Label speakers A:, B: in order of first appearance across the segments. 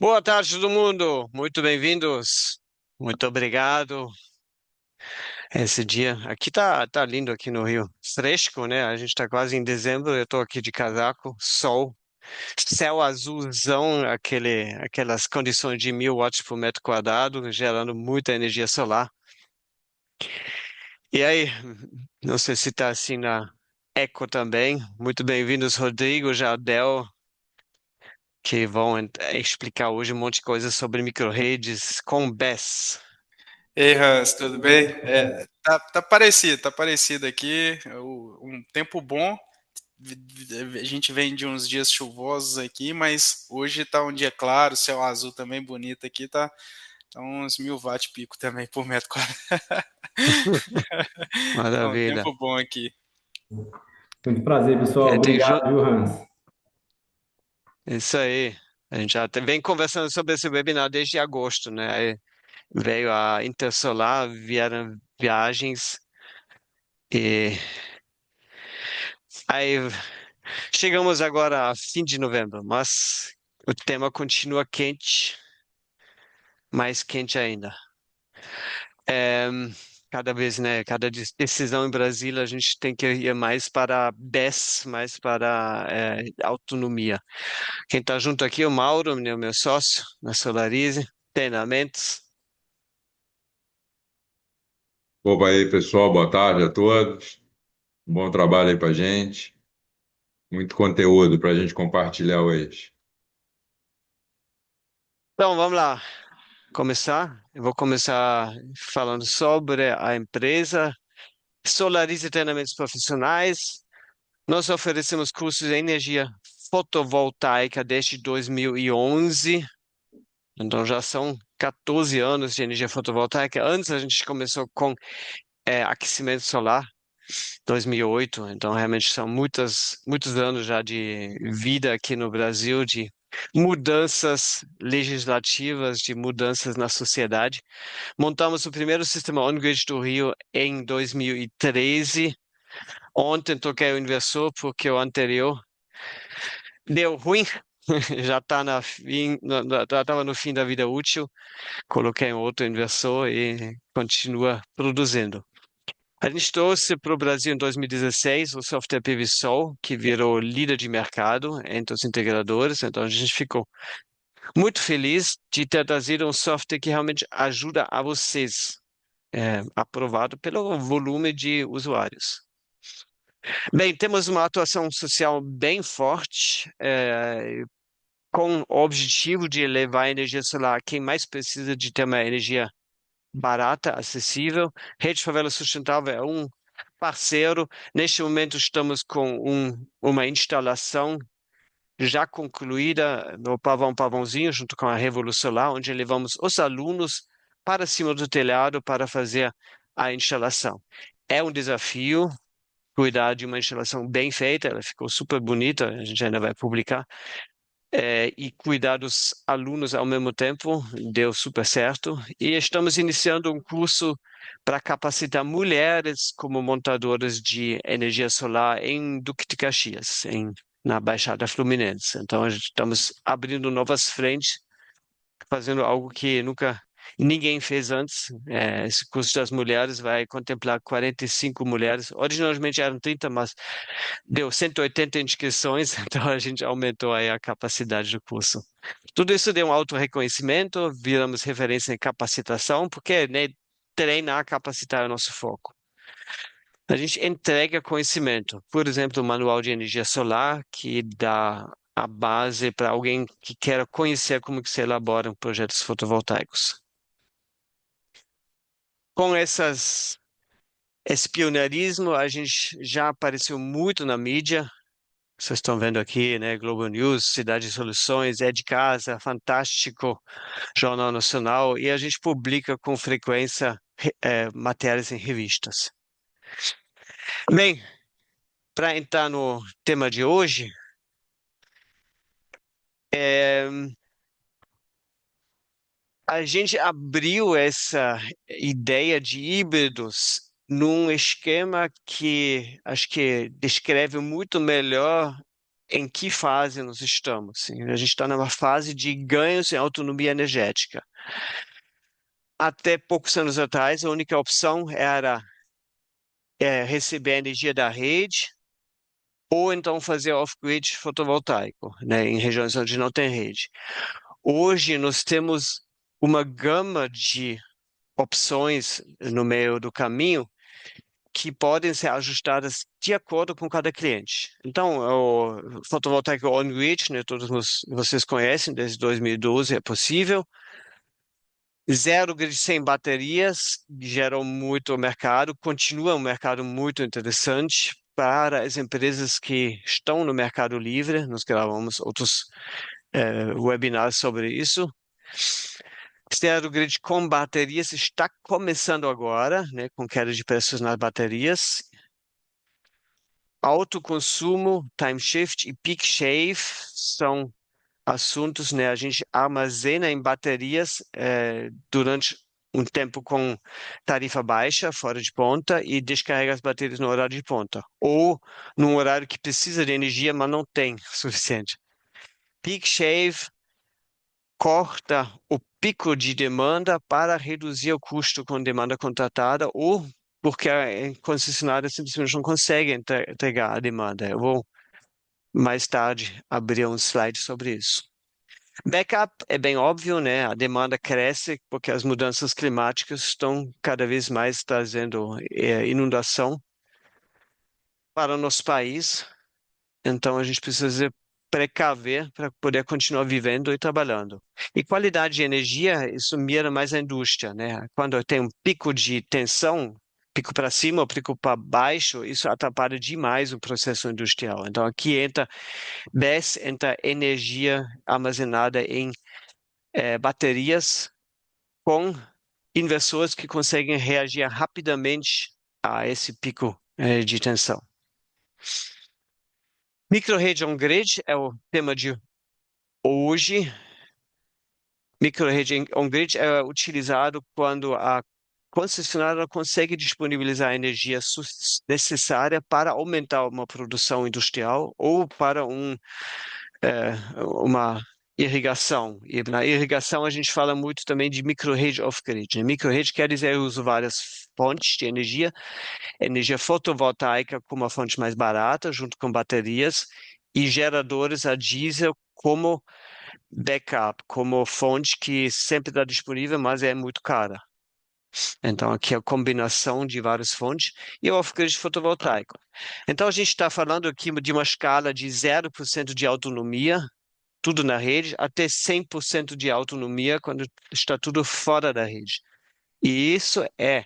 A: Boa tarde, todo mundo. Muito bem-vindos. Muito obrigado. Esse dia aqui tá lindo aqui no Rio. Fresco, né? A gente tá quase em dezembro. Eu tô aqui de casaco, sol, céu azulzão, aquelas condições de 1.000 watts por metro quadrado, gerando muita energia solar. E aí, não sei se tá assim na Eco também. Muito bem-vindos, Rodrigo, Jardel, que vão explicar hoje um monte de coisa sobre microredes com BESS.
B: Ei, Hans, tudo bem? Tá parecido aqui. Um tempo bom. A gente vem de uns dias chuvosos aqui, mas hoje tá um dia claro, céu azul também bonito aqui, tá uns 1.000 watts pico também por metro quadrado. Tá um
A: Maravilha.
B: tempo bom aqui.
C: Muito prazer, pessoal.
A: É,
C: Obrigado, viu, Hans?
A: isso aí. A gente já vem conversando sobre esse webinar desde agosto, né? Aí veio a Intersolar, vieram viagens e aí chegamos agora a fim de novembro, mas o tema continua quente, mais quente ainda. É, cada vez, né? Cada decisão em Brasília a gente tem que ir mais para BESS, mais para autonomia. Quem está junto aqui é o Mauro, meu sócio na Solarize, treinamentos.
D: Opa aí, pessoal, boa tarde a todos. Bom trabalho aí pra gente. Muito conteúdo para a gente compartilhar hoje.
A: Então, vamos lá, começar. Eu vou começar falando sobre a empresa Solarize Treinamentos Profissionais. Nós oferecemos cursos de energia fotovoltaica desde 2011, então já são 14 anos de energia fotovoltaica. Antes a gente começou com aquecimento solar, 2008, então realmente são muitos anos já de vida aqui no Brasil, de mudanças legislativas, de mudanças na sociedade. Montamos o primeiro sistema on-grid do Rio em 2013. Ontem toquei o inversor porque o anterior deu ruim, já está já estava no fim da vida útil. Coloquei um outro inversor e continua produzindo. A gente trouxe para o Brasil em 2016 o software PVSol, que virou líder de mercado entre os integradores. Então a gente ficou muito feliz de ter trazido um software que realmente ajuda a vocês, aprovado pelo volume de usuários. Bem, temos uma atuação social bem forte, com o objetivo de levar a energia solar a quem mais precisa de ter uma energia barata, acessível. Rede Favela Sustentável é um parceiro. Neste momento estamos com uma instalação já concluída no Pavãozinho, junto com a Revolução Solar, onde levamos os alunos para cima do telhado para fazer a instalação. É um desafio cuidar de uma instalação bem feita, ela ficou super bonita, a gente ainda vai publicar, e cuidar dos alunos ao mesmo tempo, deu super certo. E estamos iniciando um curso para capacitar mulheres como montadoras de energia solar em Duque de Caxias, na Baixada Fluminense. Então, estamos abrindo novas frentes, fazendo algo que nunca ninguém fez antes. Esse curso das mulheres vai contemplar 45 mulheres. Originalmente eram 30, mas deu 180 inscrições, então a gente aumentou aí a capacidade do curso. Tudo isso deu um auto-reconhecimento, viramos referência em capacitação, porque, né, treinar, capacitar é o nosso foco. A gente entrega conhecimento, por exemplo, o manual de energia solar, que dá a base para alguém que queira conhecer como que se elaboram projetos fotovoltaicos. Com esse pioneirismo, a gente já apareceu muito na mídia. Vocês estão vendo aqui, né? Globo News, Cidade de Soluções, É de Casa, Fantástico, Jornal Nacional, e a gente publica com frequência matérias em revistas. Bem, para entrar no tema de hoje, é, a gente abriu essa ideia de híbridos num esquema que acho que descreve muito melhor em que fase nós estamos. Sim, a gente está numa fase de ganhos em autonomia energética. Até poucos anos atrás, a única opção era receber energia da rede ou então fazer off-grid fotovoltaico, né, em regiões onde não tem rede. Hoje nós temos uma gama de opções no meio do caminho que podem ser ajustadas de acordo com cada cliente. Então, o fotovoltaico on-grid, né, todos vocês conhecem, desde 2012 é possível. Zero grid sem baterias geram muito mercado, continua um mercado muito interessante para as empresas que estão no Mercado Livre. Nós gravamos outros webinars sobre isso. Zero grid com baterias está começando agora, né, com queda de preços nas baterias. Autoconsumo, time shift e peak shave são assuntos, né? A gente armazena em baterias durante um tempo com tarifa baixa, fora de ponta, e descarrega as baterias no horário de ponta. Ou num horário que precisa de energia, mas não tem suficiente. Peak shave corta o pico de demanda para reduzir o custo com demanda contratada ou porque a concessionária simplesmente não consegue entregar a demanda. Eu vou mais tarde abrir um slide sobre isso. Backup é bem óbvio, né? A demanda cresce porque as mudanças climáticas estão cada vez mais trazendo inundação para o nosso país. Então a gente precisa precaver para poder continuar vivendo e trabalhando. E qualidade de energia, isso mira mais a indústria, né? Quando tem um pico de tensão, pico para cima ou pico para baixo, isso atrapalha demais o processo industrial. Então aqui entra BESS, entra energia armazenada em baterias com inversores que conseguem reagir rapidamente a esse pico de tensão. Microrede on-grid é o tema de hoje. Microrede on-grid é utilizado quando a concessionária consegue disponibilizar a energia necessária para aumentar uma produção industrial ou para uma irrigação. E na irrigação a gente fala muito também de microrede off-grid. Né? Microrede quer dizer eu uso várias fontes de energia fotovoltaica como a fonte mais barata, junto com baterias, e geradores a diesel como backup, como fonte que sempre está disponível, mas é muito cara. Então, aqui é a combinação de várias fontes e o off-grid fotovoltaico. Então, a gente está falando aqui de uma escala de 0% de autonomia, tudo na rede, até 100% de autonomia quando está tudo fora da rede. E isso é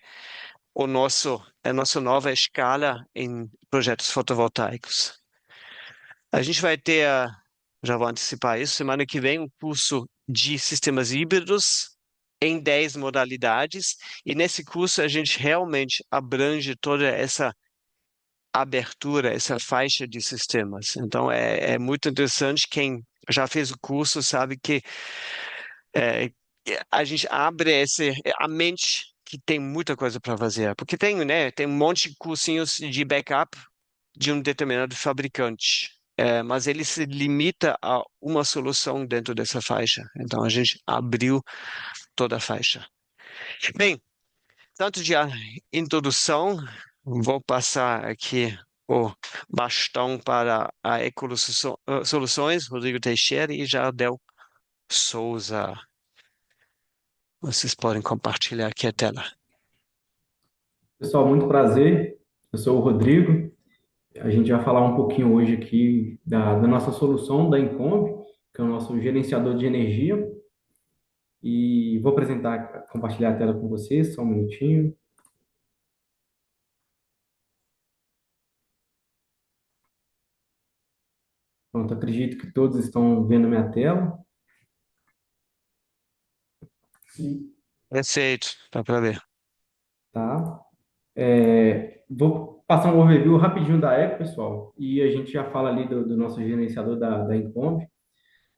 A: a nossa nova escala em projetos fotovoltaicos. A gente vai ter, já vou antecipar isso, semana que vem um curso de sistemas híbridos em 10 modalidades, e nesse curso a gente realmente abrange toda essa abertura, essa faixa de sistemas. Então é muito interessante, quem já fez o curso sabe que é, a gente abre a mente que tem muita coisa para fazer, porque tem, né, tem um monte de cursinhos de backup de um determinado fabricante, mas ele se limita a uma solução dentro dessa faixa. Então a gente abriu toda a faixa. Bem, tanto de introdução, vou passar aqui o bastão para a Ecolo Soluções, Rodrigo Teixeira e Jardel Souza. Vocês podem compartilhar aqui a tela.
C: Pessoal, muito prazer. Eu sou o Rodrigo. A gente vai falar um pouquinho hoje aqui da nossa solução da Incombi, que é o nosso gerenciador de energia. E vou apresentar, compartilhar a tela com vocês, só um minutinho. Pronto, acredito que todos estão vendo minha tela. Sim.
A: Perfeito, dá para ver.
C: Tá? Vou passar um overview rapidinho da Eco, pessoal, e a gente já fala ali do nosso gerenciador da Incombi.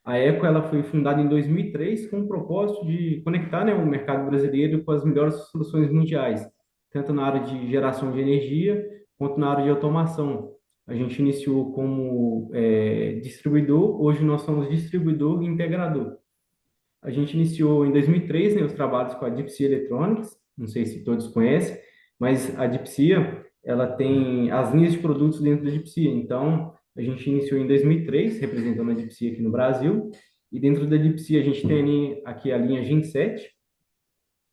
C: A Eco ela foi fundada em 2003 com o propósito de conectar, né, o mercado brasileiro com as melhores soluções mundiais, tanto na área de geração de energia quanto na área de automação. A gente iniciou como distribuidor, hoje nós somos distribuidor e integrador. A gente iniciou em 2003, né, os trabalhos com a Dipsia Electronics, não sei se todos conhecem, mas a Dipsia, ela tem as linhas de produtos dentro da Dipsia. Então, a gente iniciou em 2003, representando a Dipsia aqui no Brasil, e dentro da Dipsia a gente tem aqui a linha Gen 7.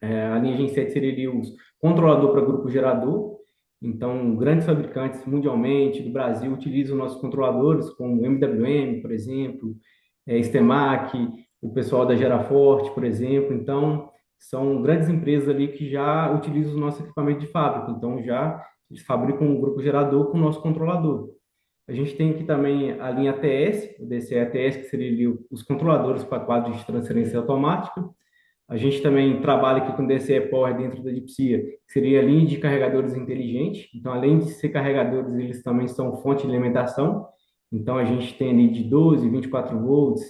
C: A linha Gen 7 seria ali o controlador para grupo gerador. Então, grandes fabricantes mundialmente do Brasil utilizam nossos controladores, como MWM, por exemplo, Stemac, o pessoal da Geraforte, por exemplo. Então, são grandes empresas ali que já utilizam o nosso equipamento de fábrica. Então, já eles fabricam um grupo gerador com o nosso controlador. A gente tem aqui também a linha ATS, o DCE ATS, que seria ali os controladores para quadros de transferência automática. A gente também trabalha aqui com DCE Power dentro da Dipsia, que seria a linha de carregadores inteligentes. Então, além de ser carregadores, eles também são fonte de alimentação. Então, a gente tem ali de 12, 24 volts,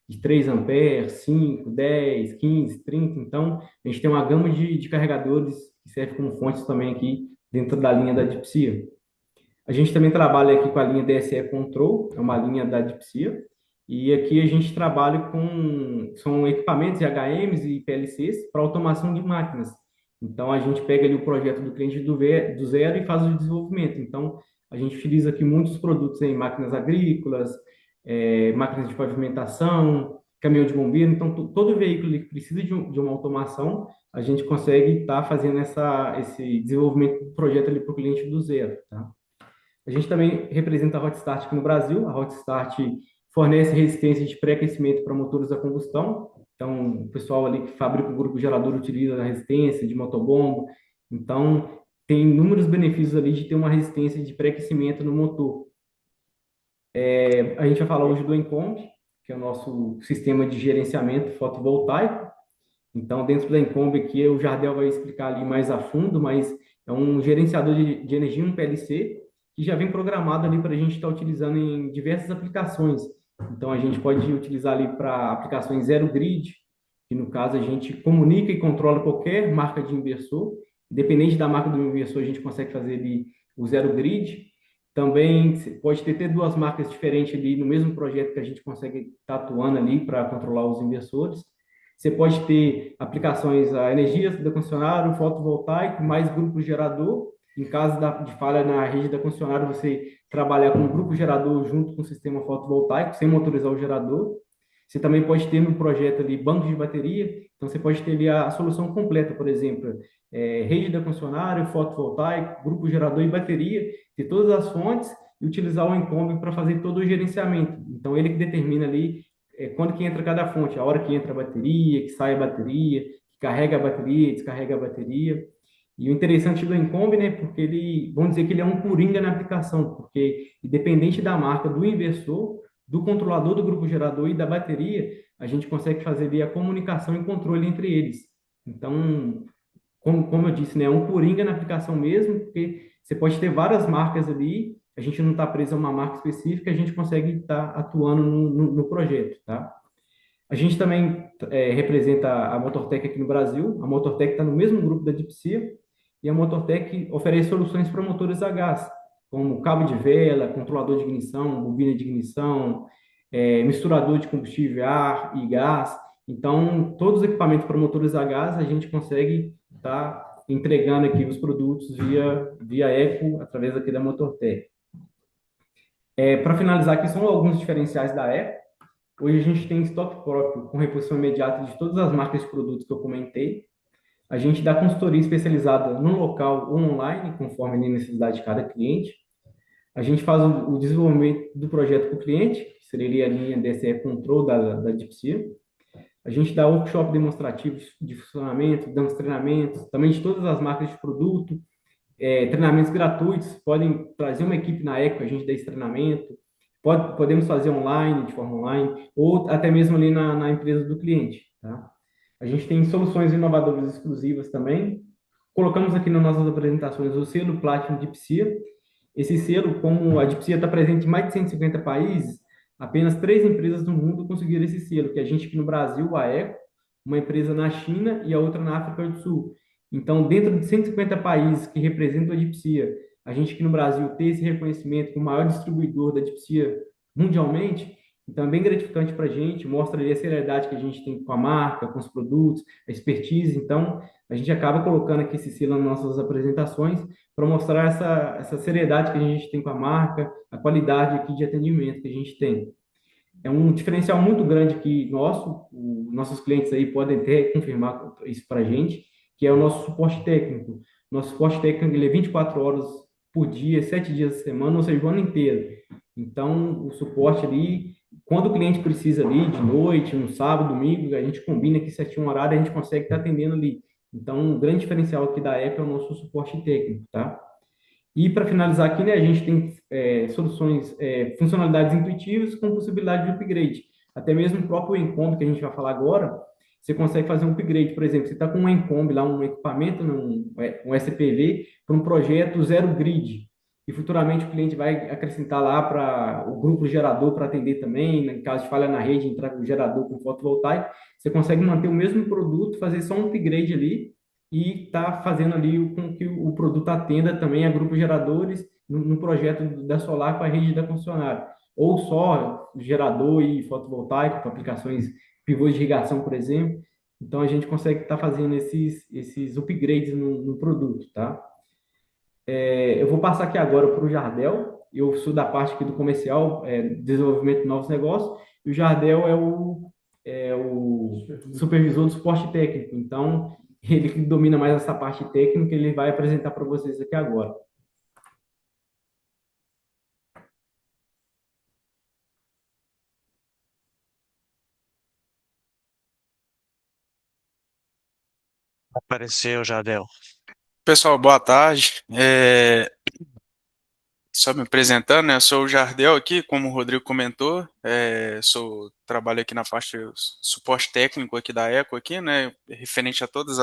C: de 3 amperes, 5, 10, 15, 30. Então, a gente tem uma gama de carregadores que serve como fontes também aqui dentro da linha da Dipsia. A gente também trabalha aqui com a linha DSE Control, é uma linha da Dipsia. E aqui a gente trabalha são equipamentos de HMs e PLCs para automação de máquinas. Então, a gente pega ali o projeto do cliente do zero e faz o desenvolvimento. Então, a gente utiliza aqui muitos produtos em máquinas agrícolas, máquinas de pavimentação, caminhão de bombeiro. Então, todo veículo que precisa de uma automação, a gente consegue estar fazendo esse desenvolvimento do projeto ali para o cliente do zero, tá? A gente também representa a Hot Start aqui no Brasil. A Hot Start fornece resistência de pré-aquecimento para motores a combustão. Então, o pessoal ali que fabrica o grupo gerador utiliza a resistência de motobomba. Então, tem inúmeros benefícios ali de ter uma resistência de pré-aquecimento no motor. A gente vai falar hoje do Encomp, que é o nosso sistema de gerenciamento fotovoltaico. Então, dentro da Encomp aqui, o Jardel vai explicar ali mais a fundo, mas é um gerenciador de energia, um PLC, que já vem programado ali para a gente estar utilizando em diversas aplicações. Então, a gente pode utilizar ali para aplicações zero grid, que no caso a gente comunica e controla qualquer marca de inversor. Independente da marca do inversor, a gente consegue fazer ali o zero grid. Também pode ter duas marcas diferentes ali no mesmo projeto que a gente consegue estar atuando ali para controlar os inversores. Você pode ter aplicações a energia da concessionária, fotovoltaico, mais grupo gerador. Em caso de falha na rede da concessionária, você trabalhar com um grupo gerador junto com o sistema fotovoltaico, sem motorizar o gerador. Você também pode ter no projeto ali bancos de bateria. Então, você pode ter ali a solução completa, por exemplo, rede da concessionária, fotovoltaico, grupo gerador e bateria, ter todas as fontes e utilizar o Encomp para fazer todo o gerenciamento. Então, ele que determina ali quando que entra cada fonte, a hora que entra a bateria, que sai a bateria, que carrega a bateria, descarrega a bateria. E o interessante do Encomp, né, porque vamos dizer que ele é um coringa na aplicação, porque independente da marca do inversor, do controlador do grupo gerador e da bateria, a gente consegue fazer ali a comunicação e controle entre eles. Então, como eu disse, né, é um coringa na aplicação mesmo, porque você pode ter várias marcas ali, a gente não está preso a uma marca específica, a gente consegue estar atuando no projeto, tá? A gente também representa a Motortec aqui no Brasil. A Motortec está no mesmo grupo da Dipsia e a Motortec oferece soluções para motores a gás, como cabo de vela, controlador de ignição, bobina de ignição, misturador de combustível, ar e gás. Então, todos os equipamentos para motores a gás, a gente consegue estar entregando aqui os produtos via Eco, através aqui da Motortec. Para finalizar aqui, são alguns diferenciais da Eco. Hoje a gente tem estoque próprio com reposição imediata de todas as marcas de produtos que eu comentei. A gente dá consultoria especializada no local ou online, conforme a necessidade de cada cliente. A gente faz o desenvolvimento do projeto para o cliente, que seria a linha DSE Control da Dipsia. A gente dá workshop demonstrativos de funcionamento, damos treinamentos, também de todas as marcas de produto, treinamentos gratuitos, podem trazer uma equipe na Eco, a gente dá esse treinamento. Podemos fazer online, de forma online, ou até mesmo ali na empresa do cliente, tá? A gente tem soluções inovadoras exclusivas também. Colocamos aqui nas nossas apresentações o selo Platinum Dipsia. Esse selo, como a Dipsia está presente em mais de 150 países, apenas 3 empresas no mundo conseguiram esse selo, que a gente aqui no Brasil, a Eco, uma empresa na China e a outra na África do Sul. Então, dentro de 150 países que representam a Dipsia, a gente aqui no Brasil ter esse reconhecimento como o maior distribuidor da Dipsia mundialmente, Então, é bem gratificante para a gente, mostra ali a seriedade que a gente tem com a marca, com os produtos, a expertise. Então, a gente acaba colocando aqui esse selo nas nossas apresentações para mostrar essa seriedade que a gente tem com a marca, a qualidade aqui de atendimento que a gente tem. É um diferencial muito grande que nossos clientes aí podem até confirmar isso para a gente, que é o nosso suporte técnico. Nosso suporte técnico ele é 24 horas por dia, 7 dias da semana, ou seja, o ano inteiro. Então, o suporte ali, quando o cliente precisa ali, de noite, no sábado, domingo, a gente combina aqui certinho um horário, a gente consegue estar atendendo ali. Então, um grande diferencial aqui da Eco é o nosso suporte técnico, tá? E para finalizar aqui, né, a gente tem soluções, funcionalidades intuitivas com possibilidade de upgrade. Até mesmo o próprio Encombi que a gente vai falar agora, você consegue fazer um upgrade. Por exemplo, você está com um Encombi lá, um equipamento, né, um SPV, para um projeto zero grid. E futuramente o cliente vai acrescentar lá para o grupo gerador para atender também. Né, em caso de falha na rede, entrar com o gerador com fotovoltaico. Você consegue manter o mesmo produto, fazer só um upgrade ali e está fazendo ali com que o produto atenda também a grupos geradores no projeto da solar com a rede da concessionária. Ou só gerador e fotovoltaico, com aplicações pivôs de irrigação, por exemplo. Então, a gente consegue estar fazendo esses upgrades no produto, tá? Eu vou passar aqui agora para o Jardel. Eu sou da parte aqui do comercial, desenvolvimento de novos negócios, e o Jardel é o supervisor do suporte técnico. Então, ele que domina mais essa parte técnica, ele vai apresentar para vocês aqui agora.
A: Apareceu, Jardel.
B: Pessoal, boa tarde. Só me apresentando, né? Eu sou o Jardel aqui, como o Rodrigo comentou, trabalho aqui na parte de suporte técnico aqui da Eco aqui, né? Referente a todas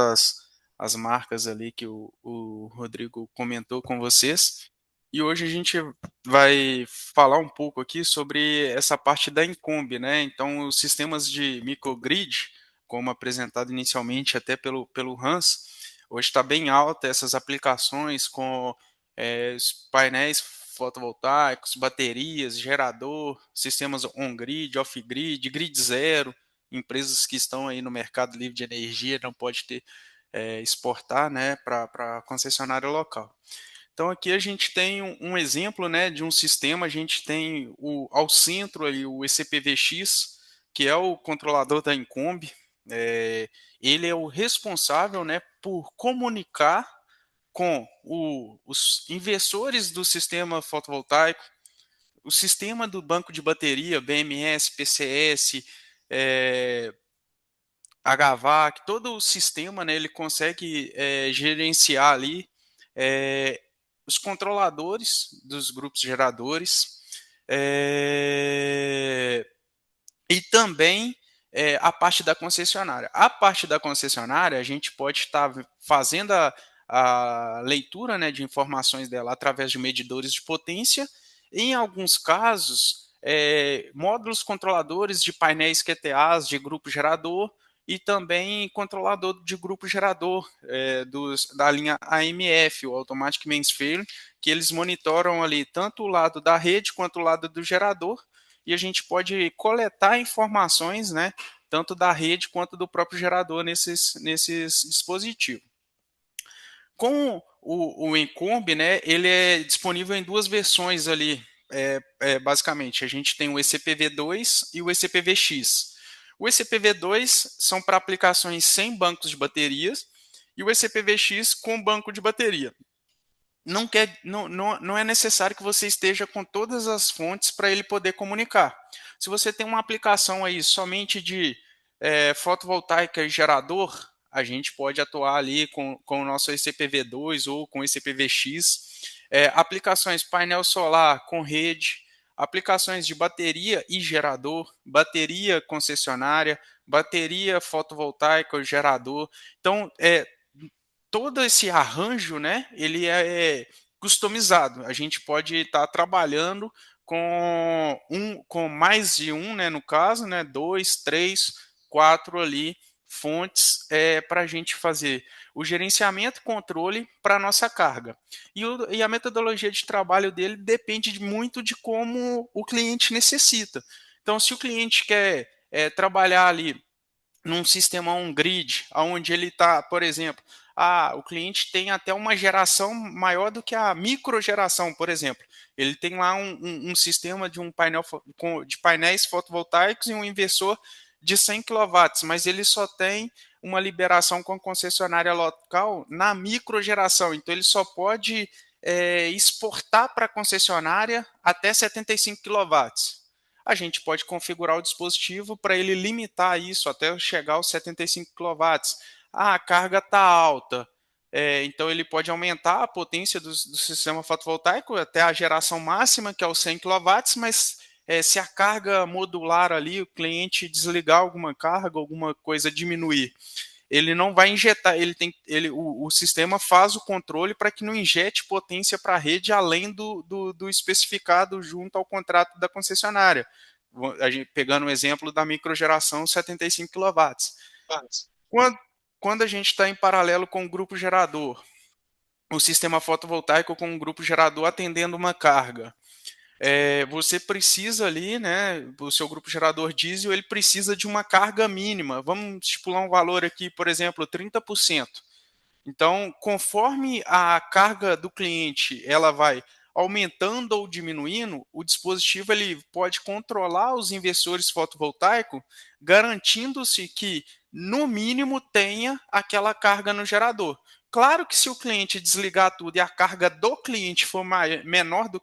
B: as marcas ali que o Rodrigo comentou com vocês. E hoje a gente vai falar um pouco aqui sobre essa parte da Incombi, né? Então, os sistemas de microgrid, como apresentado inicialmente até pelo Hans, hoje está bem alta essas aplicações com os painéis fotovoltaicos, baterias, gerador, sistemas on-grid, off-grid, grid zero, empresas que estão aí no mercado livre de energia não pode exportar, né, para a concessionária local. Então aqui a gente tem um exemplo, né, de um sistema, a gente tem ao centro ali o ECPVX, que é o controlador da Incombi, ele é o responsável, né, por comunicar com os inversores do sistema fotovoltaico, o sistema do banco de bateria, BMS, PCS, HVAC, todo o sistema, né, ele consegue gerenciar ali os controladores dos grupos geradores e também a parte da concessionária. A parte da concessionária, a gente pode estar fazendo a leitura, né, de informações dela através de medidores de potência. Em alguns casos, módulos controladores de painéis QTAs de grupo gerador e também controlador de grupo gerador da linha AMF, o Automatic Mains Failure, que eles monitoram ali tanto o lado da rede quanto o lado do gerador, e a gente pode coletar informações, né, tanto da rede quanto do próprio gerador nesses dispositivos. Com o Encombi, né, ele é disponível em duas versões ali, basicamente. A gente tem o ECPV2 e o ECPVX. O ECPV2 são para aplicações sem bancos de baterias e o ECPVX com banco de bateria. Não é necessário que você esteja com todas as fontes para ele poder comunicar. Se você tem uma aplicação aí somente de fotovoltaica e gerador, a gente pode atuar ali com o nosso ECPV2 ou com ECPVX. Aplicações painel solar com rede, aplicações de bateria e gerador, bateria concessionária, bateria fotovoltaica e gerador. Então, todo esse arranjo, né, ele é customizado. A gente pode estar trabalhando com mais de um, né, no caso, né, 2, 3, 4 ali fontes para a gente fazer o gerenciamento e controle para a nossa carga. E a metodologia de trabalho dele depende muito de como o cliente necessita. Então, se o cliente quer trabalhar ali num sistema on-grid, onde ele está, por exemplo, o cliente tem até uma geração maior do que a microgeração, por exemplo. Ele tem lá um sistema de de painéis fotovoltaicos e um inversor de 100 kW, mas ele só tem uma liberação com a concessionária local na microgeração. Então, ele só pode exportar para a concessionária até 75 kW. A gente pode configurar o dispositivo para ele limitar isso até chegar aos 75 kW. A carga está alta, então ele pode aumentar a potência do sistema fotovoltaico até a geração máxima, que é os 100 kW, mas se a carga modular ali, o cliente desligar alguma carga, alguma coisa diminuir, ele não vai injetar, o sistema faz o controle para que não injete potência para a rede além do especificado junto ao contrato da concessionária. Pegando o exemplo da microgeração 75 kW. Quando a gente está em paralelo com o grupo gerador, o sistema fotovoltaico com o grupo gerador atendendo uma carga, você precisa ali, né, o seu grupo gerador diesel, ele precisa de uma carga mínima. Vamos estipular um valor aqui, por exemplo, 30%. Então, conforme a carga do cliente ela vai aumentando ou diminuindo, o dispositivo ele pode controlar os inversores fotovoltaicos, garantindo-se que, no mínimo, tenha aquela carga no gerador. Claro que se o cliente desligar tudo e a carga do cliente for menor do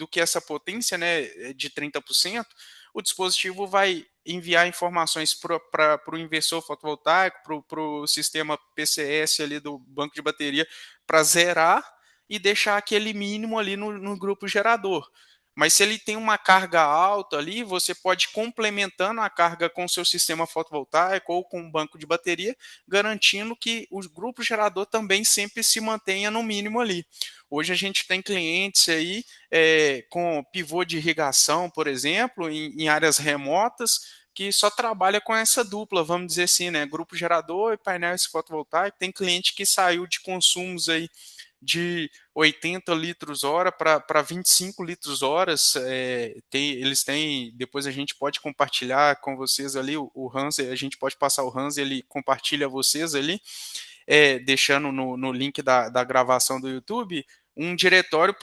B: que essa potência, né, de 30%, o dispositivo vai enviar informações para o inversor fotovoltaico, para o sistema PCS ali do banco de bateria, para zerar e deixar aquele mínimo ali no grupo gerador. Mas se ele tem uma carga alta ali, você pode ir complementando a carga com o seu sistema fotovoltaico ou com o banco de bateria, garantindo que o grupo gerador também sempre se mantenha no mínimo ali. Hoje a gente tem clientes aí com pivô de irrigação, por exemplo, em áreas remotas, que só trabalha com essa dupla, vamos dizer assim, né? Grupo gerador e painéis fotovoltaicos. Tem cliente que saiu de consumos aí de 80 litros hora para 25 litros horas. Eles têm, depois a gente pode compartilhar com vocês ali, o Hans, a gente pode passar o Hans, ele compartilha a vocês ali, deixando no link da gravação do YouTube, um diretório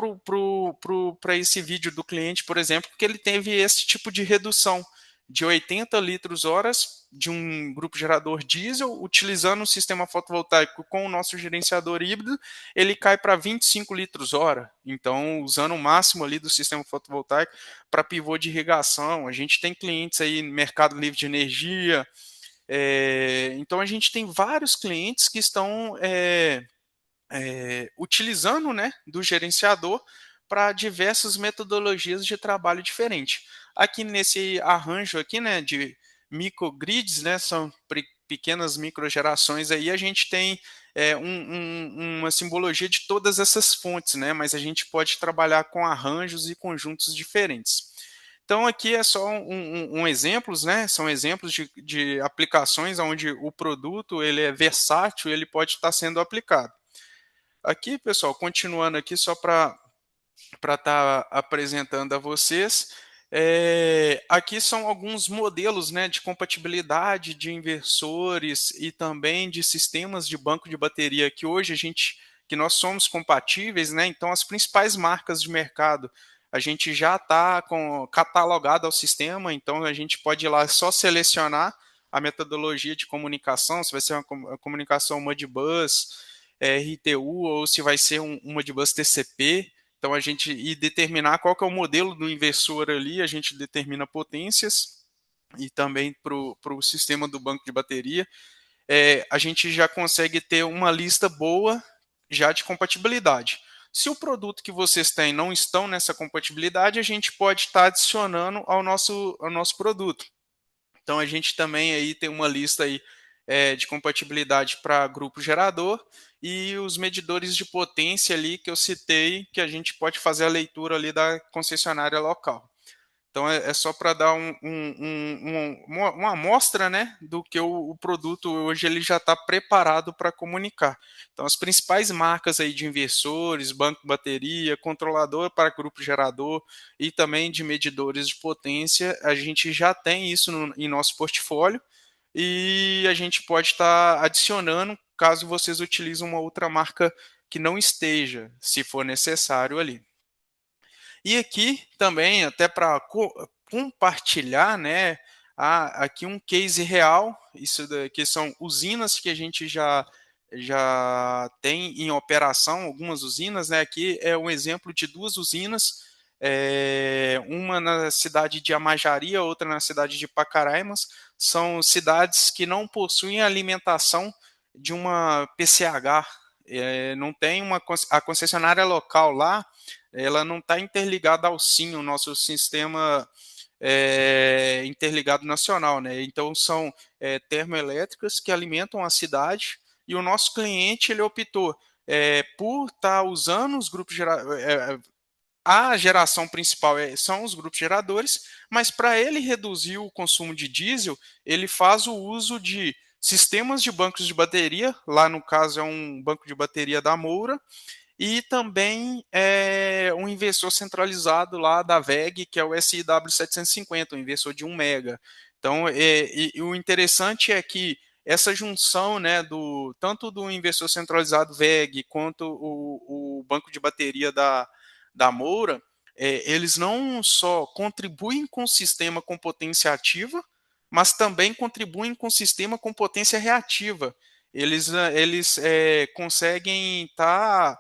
B: para esse vídeo do cliente, por exemplo, que ele teve esse tipo de redução de 80 litros horas de um grupo gerador diesel, utilizando o sistema fotovoltaico com o nosso gerenciador híbrido, ele cai para 25 litros hora. Então, usando o máximo ali do sistema fotovoltaico para pivô de irrigação. A gente tem clientes aí no mercado livre de energia. Então, a gente tem vários clientes que estão utilizando, né, do gerenciador para diversas metodologias de trabalho diferentes. Aqui nesse arranjo aqui, né, de microgrids, né, são pequenas microgerações aí, a gente tem uma simbologia de todas essas fontes, né, mas a gente pode trabalhar com arranjos e conjuntos diferentes. Então aqui é só exemplos, né, são exemplos de aplicações onde o produto ele é versátil, ele pode estar sendo aplicado. Aqui, pessoal, continuando aqui só para estar apresentando a vocês, aqui são alguns modelos, né, de compatibilidade de inversores e também de sistemas de banco de bateria que hoje que nós somos compatíveis, né? Então as principais marcas de mercado a gente já está catalogado ao sistema, então a gente pode ir lá só selecionar a metodologia de comunicação, se vai ser uma comunicação Modbus, RTU, ou se vai ser um Modbus TCP. Então a gente determinar qual que é o modelo do inversor ali, a gente determina potências e também para o sistema do banco de bateria. A gente já consegue ter uma lista boa já de compatibilidade. Se o produto que vocês têm não estão nessa compatibilidade, a gente pode estar adicionando ao nosso produto. Então a gente também aí tem uma lista aí de compatibilidade para grupo gerador e os medidores de potência ali que eu citei, que a gente pode fazer a leitura ali da concessionária local. Então é só para dar uma amostra, né, do que o produto hoje ele já está preparado para comunicar. Então as principais marcas aí de inversores, banco bateria, controlador para grupo gerador e também de medidores de potência, a gente já tem isso em nosso portfólio e a gente pode estar adicionando caso vocês utilizem uma outra marca que não esteja, se for necessário ali. E aqui também, até para compartilhar, né, aqui um case real, isso daqui são usinas que a gente já tem em operação, algumas usinas, né, aqui é um exemplo de duas usinas, uma na cidade de Amajaria, outra na cidade de Pacaraimas, são cidades que não possuem alimentação de uma PCH, não tem a concessionária local lá, ela não está interligada ao SIM, o nosso sistema interligado nacional, né? Então são termoelétricas que alimentam a cidade e o nosso cliente ele optou por estar usando os grupos a geração principal são os grupos geradores, mas para ele reduzir o consumo de diesel, ele faz o uso de sistemas de bancos de bateria, lá no caso é um banco de bateria da Moura, e também um inversor centralizado lá da VEG, que é o SIW750, um inversor de 1 mega. Então, e o interessante é que essa junção, né, tanto do inversor centralizado VEG quanto o banco de bateria da Moura, eles não só contribuem com o sistema com potência ativa, mas também contribuem com o sistema com potência reativa. Eles conseguem estar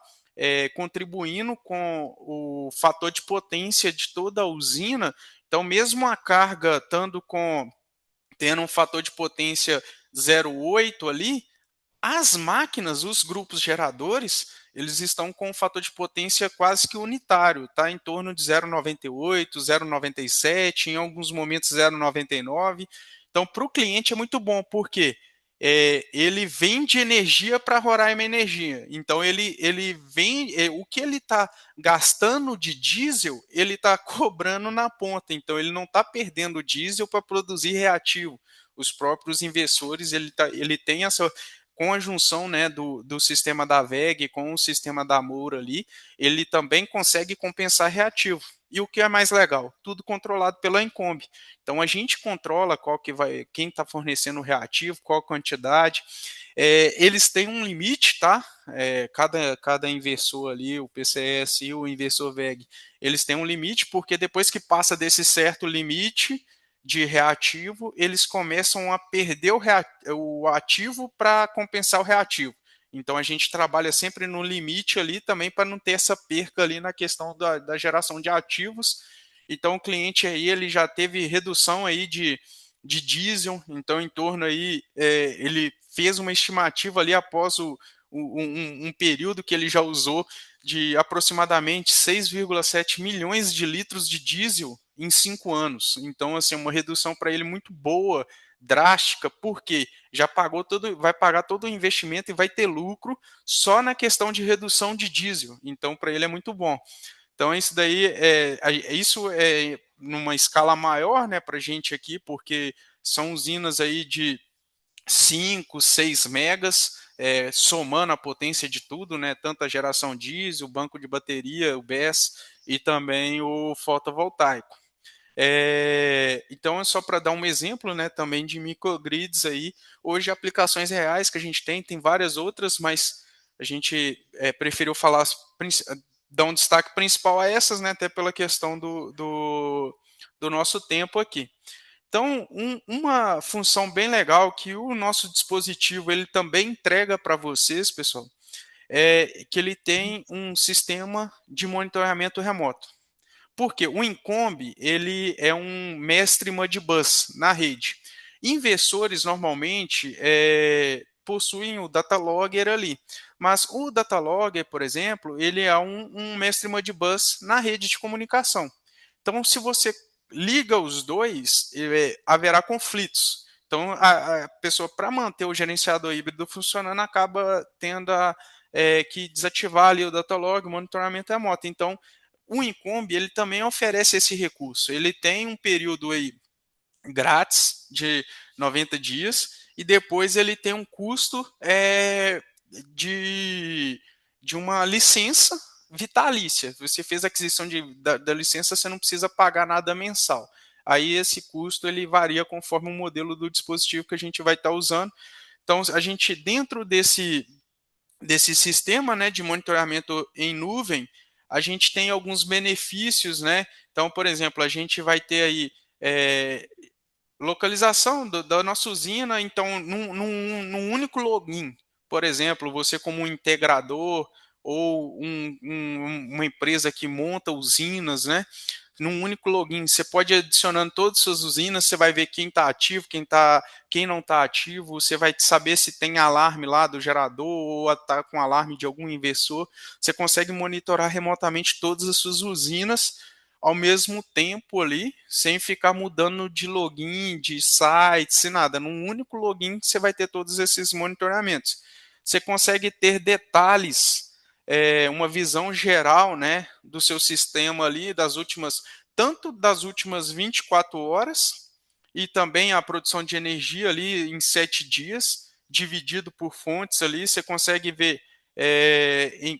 B: contribuindo com o fator de potência de toda a usina. Então, mesmo a carga tendo um fator de potência 0,8 ali, as máquinas, os grupos geradores, eles estão com um fator de potência quase que unitário, tá? Em torno de 0,98, 0,97, em alguns momentos 0,99. Então, para o cliente é muito bom, porque ele vende energia para Roraima Energia. Então, ele vem, o que ele está gastando de diesel, ele está cobrando na ponta. Então, ele não está perdendo diesel para produzir reativo. Os próprios investidores, ele tem essa com a junção, né, do sistema da VEG com o sistema da Moura ali, ele também consegue compensar reativo. E o que é mais legal? Tudo controlado pela Incomb. Então a gente controla quem está fornecendo o reativo, qual a quantidade. Eles têm um limite, tá? Cada inversor ali, o PCS e o inversor VEG, eles têm um limite, porque depois que passa desse certo limite de reativo, eles começam a perder o ativo para compensar o reativo. Então a gente trabalha sempre no limite ali também para não ter essa perca ali na questão da geração de ativos. Então o cliente aí ele já teve redução aí de diesel, então em torno aí ele fez uma estimativa ali após um período que ele já usou de aproximadamente 6,7 milhões de litros de diesel em 5 anos. Então, assim, uma redução para ele muito boa, drástica, porque vai pagar todo o investimento e vai ter lucro só na questão de redução de diesel. Então, para ele é muito bom. Então, isso é numa escala maior, né, para a gente aqui, porque são usinas aí de 5, 6 megas, somando a potência de tudo, né, tanto a geração diesel, o banco de bateria, o BESS e também o fotovoltaico. Então é só para dar um exemplo, né, também de microgrids aí. Hoje aplicações reais que a gente tem várias outras, mas a gente preferiu dar um destaque principal a essas, né, até pela questão do nosso tempo aqui. Então, uma função bem legal que o nosso dispositivo ele também entrega para vocês, pessoal, é que ele tem um sistema de monitoramento remoto. Porque o Incomb ele é um mestre Modbus na rede. Inversores normalmente possuem o datalogger ali, mas o datalogger, por exemplo, ele é um mestre Modbus na rede de comunicação. Então, se você liga os dois, haverá conflitos. Então, a pessoa, para manter o gerenciador híbrido funcionando, acaba tendo que desativar ali o datalog, o monitoramento remoto. Então, o Incombi, ele também oferece esse recurso. Ele tem um período aí grátis de 90 dias e depois ele tem um custo de, de uma licença vitalícia. Você fez a aquisição da licença, você não precisa pagar nada mensal. Aí esse custo ele varia conforme o modelo do dispositivo que a gente vai estar usando. Então, a gente, dentro desse sistema, né, de monitoramento em nuvem, a gente tem alguns benefícios, né? Então, por exemplo, a gente vai ter aí localização da nossa usina, então, num único login. Por exemplo, você como um integrador ou uma empresa que monta usinas, né? Num único login, você pode ir adicionando todas as suas usinas, você vai ver quem está ativo, quem não está ativo, você vai saber se tem alarme lá do gerador ou está com alarme de algum inversor. Você consegue monitorar remotamente todas as suas usinas ao mesmo tempo ali, sem ficar mudando de login, de site, sem nada. Num único login você vai ter todos esses monitoramentos. Você consegue ter detalhes, uma visão geral, né, do seu sistema ali, tanto das últimas 24 horas e também a produção de energia ali em 7 dias, dividido por fontes ali, você consegue ver em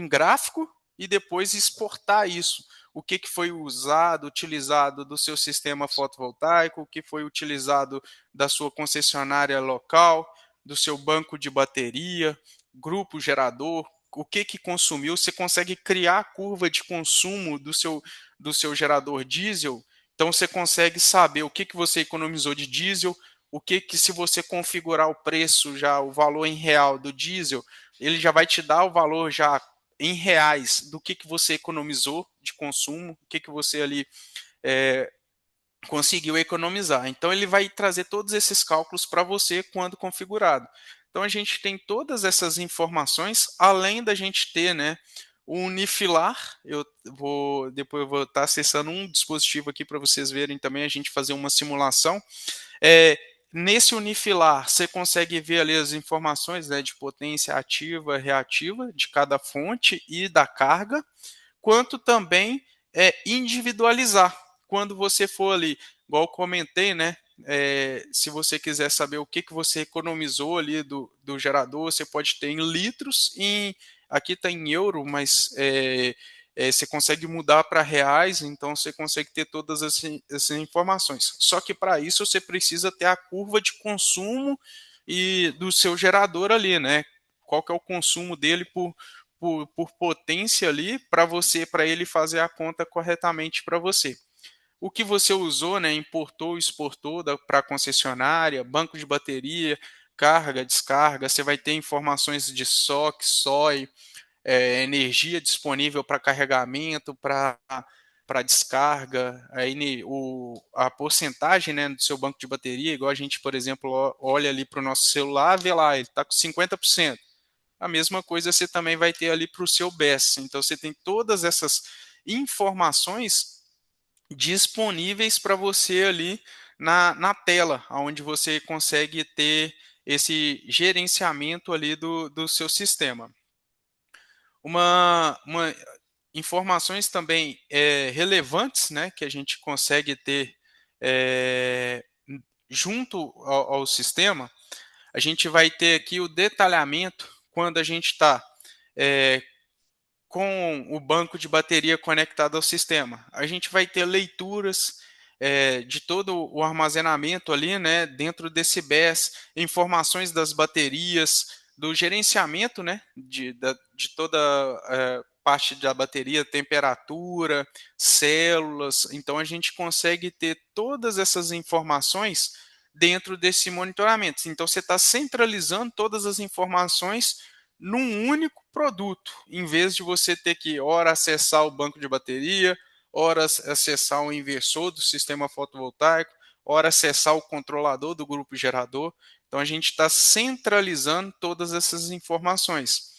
B: gráfico e depois exportar isso. O que foi utilizado do seu sistema fotovoltaico, o que foi utilizado da sua concessionária local, do seu banco de bateria, grupo gerador, o que consumiu. Você consegue criar a curva de consumo do seu gerador diesel, então você consegue saber o que você economizou de diesel, se você configurar o preço já, o valor em real do diesel, ele já vai te dar o valor já em reais do que você economizou de consumo, o que você ali conseguiu economizar. Então ele vai trazer todos esses cálculos para você quando configurado. Então a gente tem todas essas informações, além da gente ter, né, o Unifilar. Depois eu vou estar acessando um dispositivo aqui para vocês verem também, a gente fazer uma simulação. Nesse Unifilar, você consegue ver ali as informações, né, de potência ativa, reativa de cada fonte e da carga, quanto também individualizar. Quando você for ali, igual eu comentei, né, se você quiser saber o que você economizou ali do gerador, você pode ter em litros, aqui está em euro, mas você consegue mudar para reais, então você consegue ter todas essas informações. Só que para isso você precisa ter a curva de consumo e do seu gerador ali, né? Qual que é o consumo dele por potência ali para ele fazer a conta corretamente para você. O que você usou, né? Importou, exportou para a concessionária, banco de bateria, carga, descarga, você vai ter informações de SOC, SOI, energia disponível para carregamento, para descarga, aí a porcentagem, né, do seu banco de bateria, igual a gente, por exemplo, olha ali para o nosso celular, vê lá, ele está com 50%. A mesma coisa você também vai ter ali para o seu BES. Então você tem todas essas informações disponíveis para você ali na tela, onde você consegue ter esse gerenciamento ali do seu sistema. Uma informações também relevantes, né, que a gente consegue ter junto ao sistema, a gente vai ter aqui o detalhamento quando a gente está com o banco de bateria conectado ao sistema. A gente vai ter leituras de todo o armazenamento ali, né, dentro desse BES, informações das baterias, do gerenciamento, né, de toda parte da bateria, temperatura, células. Então a gente consegue ter todas essas informações dentro desse monitoramento. Então você está centralizando todas as informações num único produto, em vez de você ter que ora acessar o banco de bateria, ora acessar o inversor do sistema fotovoltaico, ora acessar o controlador do grupo gerador. Então a gente está centralizando todas essas informações.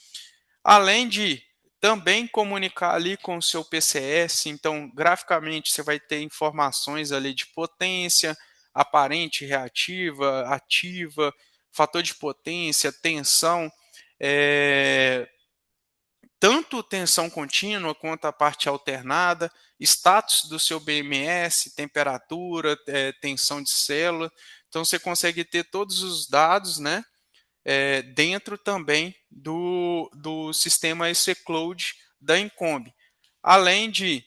B: Além de também comunicar ali com o seu PCS, então graficamente você vai ter informações ali de potência, aparente, reativa, ativa, fator de potência, tensão, tanto tensão contínua quanto a parte alternada, status do seu BMS, temperatura, tensão de célula. Então você consegue ter todos os dados, né, dentro também do sistema EC Cloud da Incombe. Além de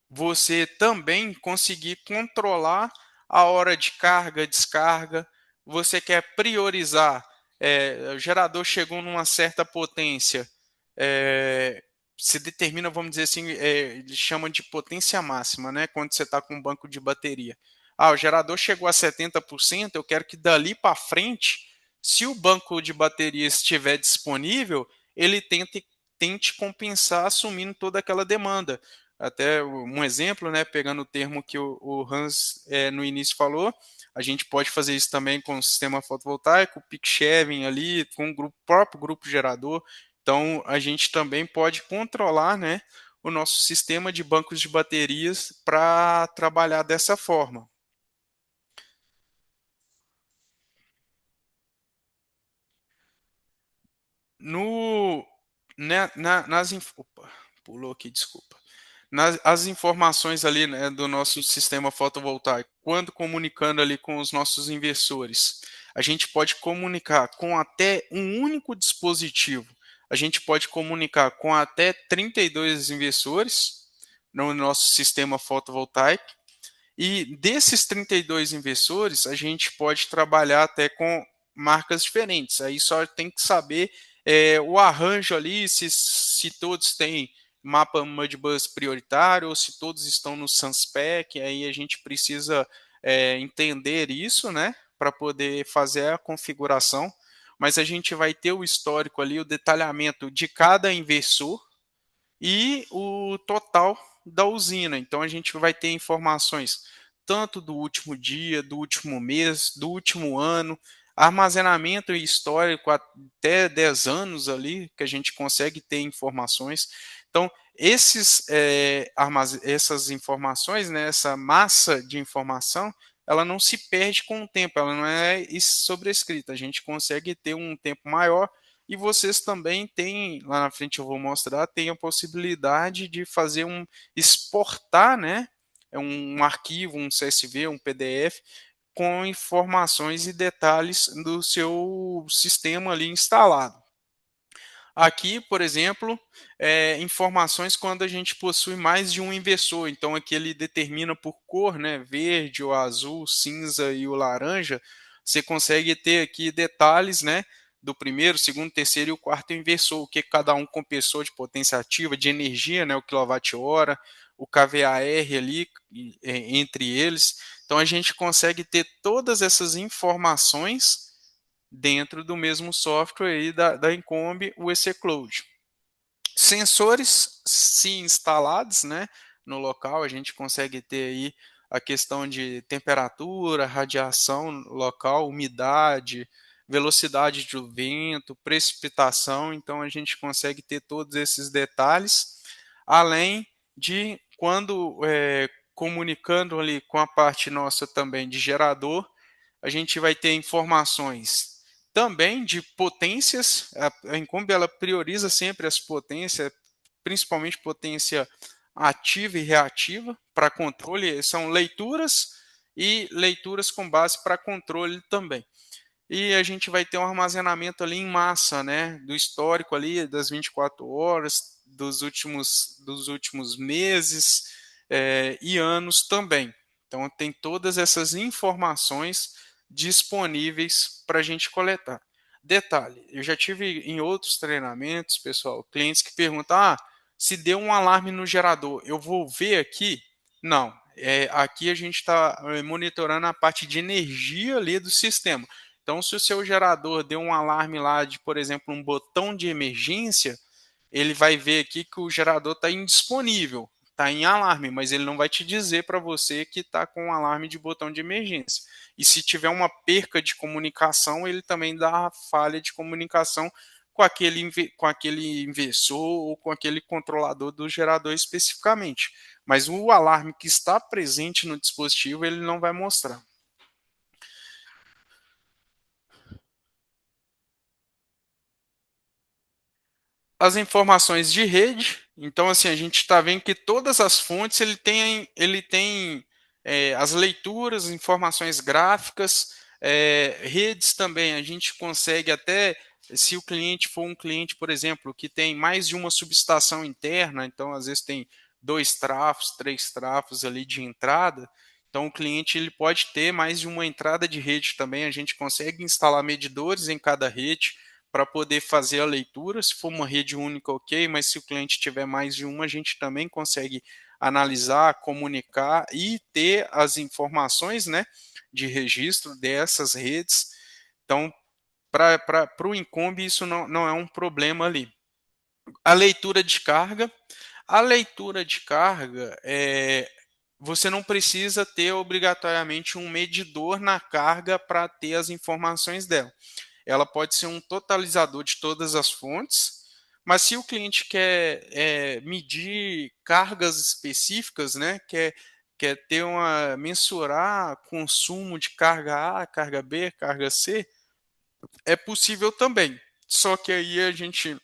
B: você também conseguir controlar a hora de carga, descarga. Você quer priorizar, o gerador chegou numa certa potência, se determina, vamos dizer assim, eles chamam de potência máxima, né? Quando você está com um banco de bateria. O gerador chegou a 70%, eu quero que dali para frente, se o banco de bateria estiver disponível, ele tente compensar assumindo toda aquela demanda. Até um exemplo, né, pegando o termo que o Hans no início falou, a gente pode fazer isso também com o sistema fotovoltaico, peak shaving ali, com o próprio grupo gerador. Então, a gente também pode controlar, né, o nosso sistema de bancos de baterias para trabalhar dessa forma. No, né, opa, pulou aqui, desculpa. As informações ali, né, do nosso sistema fotovoltaico, quando comunicando ali com os nossos inversores, a gente pode comunicar com até um único dispositivo. A gente pode comunicar com até 32 inversores no nosso sistema fotovoltaico. E desses 32 inversores, a gente pode trabalhar até com marcas diferentes. Aí só tem que saber o arranjo ali, se todos têm mapa Modbus prioritário ou se todos estão no Sunspec. Aí a gente precisa entender isso, né, para poder fazer a configuração. Mas a gente vai ter o histórico ali, o detalhamento de cada inversor e o total da usina. Então a gente vai ter informações tanto do último dia, do último mês, do último ano, armazenamento histórico até 10 anos ali, que a gente consegue ter informações. Então, essas informações, né, essa massa de informação, ela não se perde com o tempo, ela não é sobrescrita. A gente consegue ter um tempo maior e vocês também têm, lá na frente eu vou mostrar, tem a possibilidade de fazer exportar, né, um arquivo, um CSV, um PDF, com informações e detalhes do seu sistema ali instalado. Aqui, por exemplo, informações quando a gente possui mais de um inversor. Então, aqui ele determina por cor, né, verde, o azul, cinza e o laranja. Você consegue ter aqui detalhes, né, do primeiro, segundo, terceiro e o quarto inversor, o que cada um compensou de potência ativa, de energia, né, o quilowatt-hora, o kVAR ali, entre eles. Então, a gente consegue ter todas essas informações dentro do mesmo software aí da Incombe, o EC Cloud. Sensores, se instalados, né, no local, a gente consegue ter aí a questão de temperatura, radiação local, umidade, velocidade do vento, precipitação, então a gente consegue ter todos esses detalhes, além de quando comunicando ali com a parte nossa também de gerador, a gente vai ter informações também de potências. A Incombe ela prioriza sempre as potências, principalmente potência ativa e reativa para controle, são leituras e leituras com base para controle também. E a gente vai ter um armazenamento ali em massa, né, do histórico ali das 24 horas, dos últimos meses e anos também. Então tem todas essas informações disponíveis para a gente coletar. Detalhe, eu já tive em outros treinamentos, pessoal, clientes que perguntam: se deu um alarme no gerador, eu vou ver aqui? Não, aqui a gente está monitorando a parte de energia ali do sistema. Então, se o seu gerador deu um alarme lá de, por exemplo, um botão de emergência, ele vai ver aqui que o gerador está indisponível, está em alarme, mas ele não vai te dizer para você que está com um alarme de botão de emergência. E se tiver uma perca de comunicação, ele também dá falha de comunicação com aquele inversor ou com aquele controlador do gerador especificamente. Mas o alarme que está presente no dispositivo, ele não vai mostrar. as informações de rede. Então, assim, a gente está vendo que todas as fontes ele tem as leituras, informações gráficas, redes também. A gente consegue até, se o cliente for um cliente, por exemplo, que tem mais de uma subestação interna, então às vezes tem 2 trafos, 3 trafos ali de entrada. Então, o cliente ele pode ter mais de uma entrada de rede também. A gente consegue instalar medidores em cada rede para poder fazer a leitura. Se for uma rede única, ok, mas se o cliente tiver mais de uma, a gente também consegue analisar, comunicar e ter as informações, né, de registro dessas redes. Então, para o Incombi, isso não é um problema ali. A leitura de carga. A leitura de carga, você não precisa ter obrigatoriamente um medidor na carga para ter as informações dela. Ela pode ser um totalizador de todas as fontes, mas se o cliente quer medir cargas específicas, né, quer ter mensurar consumo de carga A, carga B, carga C, é possível também. Só que aí a gente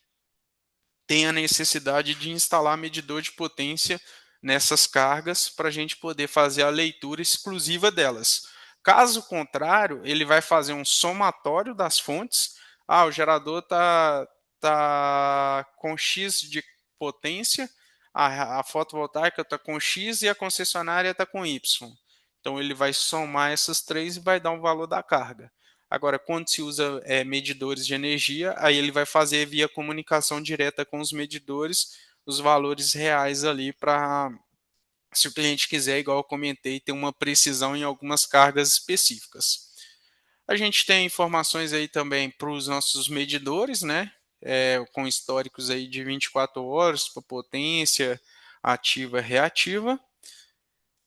B: tem a necessidade de instalar medidor de potência nessas cargas para a gente poder fazer a leitura exclusiva delas. Caso contrário, ele vai fazer um somatório das fontes. Ah, o gerador tá com X de potência, a fotovoltaica está com X e a concessionária está com Y. Então ele vai somar essas três e vai dar um valor da carga. Agora, quando se usa medidores de energia, aí ele vai fazer via comunicação direta com os medidores os valores reais ali para, se o cliente quiser, igual eu comentei, ter uma precisão em algumas cargas específicas. A gente tem informações aí também para os nossos medidores, né? Com históricos aí de 24 horas para potência ativa e reativa.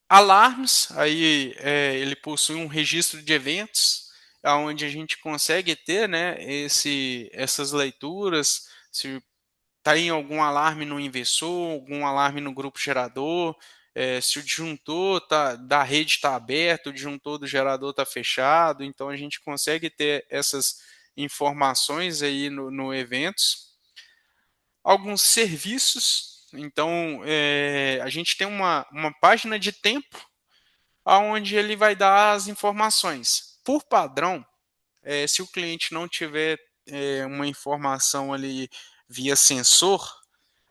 B: Alarmes, aí ele possui um registro de eventos, onde a gente consegue ter, né, essas leituras, se está em algum alarme no inversor, algum alarme no grupo gerador, se o disjuntor da rede está aberto, o disjuntor do gerador está fechado, então a gente consegue ter essas informações aí no eventos. Alguns serviços, então a gente tem uma página de tempo onde ele vai dar as informações. Por padrão, se o cliente não tiver uma informação ali via sensor,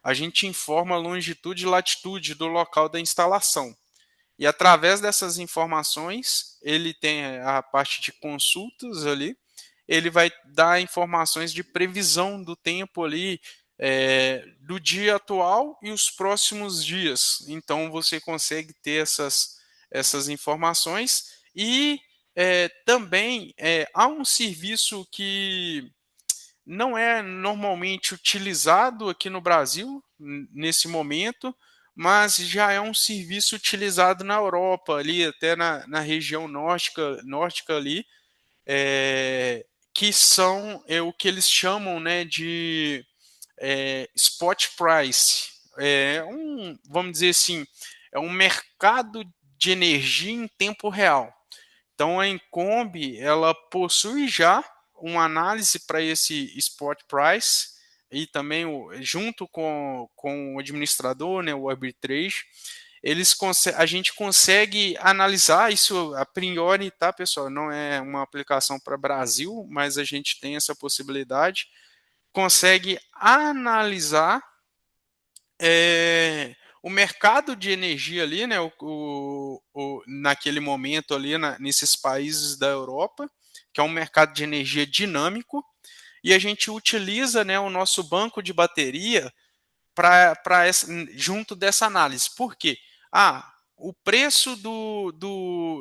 B: a gente informa a longitude e latitude do local da instalação. E através dessas informações, ele tem a parte de consultas ali, ele vai dar informações de previsão do tempo ali, do dia atual e os próximos dias. Então você consegue ter essas informações e também há um serviço que não é normalmente utilizado aqui no Brasil nesse momento, mas já é um serviço utilizado na Europa, ali até na região nórdica ali, que são o que eles chamam, né, de spot price. Vamos dizer assim, é um mercado de energia em tempo real. Então a Incombi ela possui já uma análise para esse spot price e também junto com o administrador, né, o arbitrage, a gente consegue analisar isso a priori, tá, pessoal? Não é uma aplicação para Brasil, mas a gente tem essa possibilidade. Consegue analisar o mercado de energia ali, né, naquele momento ali, nesses países da Europa, que é um mercado de energia dinâmico, e a gente utiliza, né, o nosso banco de bateria junto dessa análise. Por quê? O preço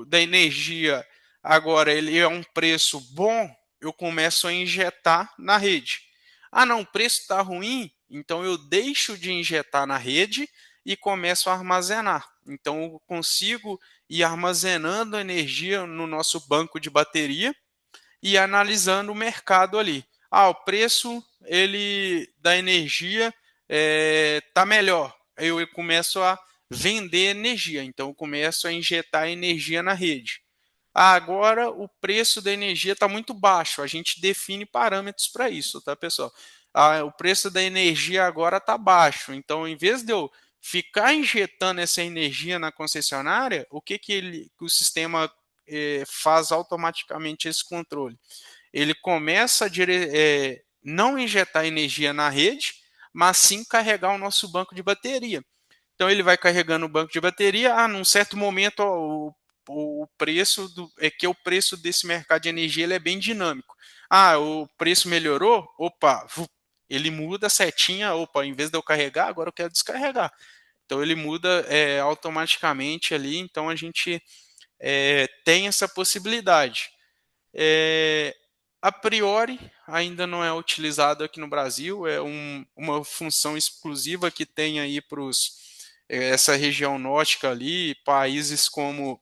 B: da energia agora ele é um preço bom, eu começo a injetar na rede. Não, o preço está ruim, então eu deixo de injetar na rede e começo a armazenar. Então eu consigo ir armazenando energia no nosso banco de bateria e analisando o mercado ali. O preço da energia está melhor. Eu começo a vender energia, então eu começo a injetar energia na rede. Agora o preço da energia está muito baixo, a gente define parâmetros para isso, tá, pessoal? o preço da energia agora está baixo. Então, em vez de eu ficar injetando essa energia na concessionária, o que o sistema faz automaticamente esse controle? Ele começa a não injetar energia na rede, mas sim carregar o nosso banco de bateria. Então ele vai carregando o banco de bateria, num certo momento o preço que o preço desse mercado de energia ele é bem dinâmico. O preço melhorou, opa, ele muda a setinha, opa, em vez de eu carregar, agora eu quero descarregar. Então ele muda automaticamente ali, então a gente tem essa possibilidade. A priori, ainda não é utilizado aqui no Brasil, é uma função exclusiva que tem aí para essa região nórdica ali, países como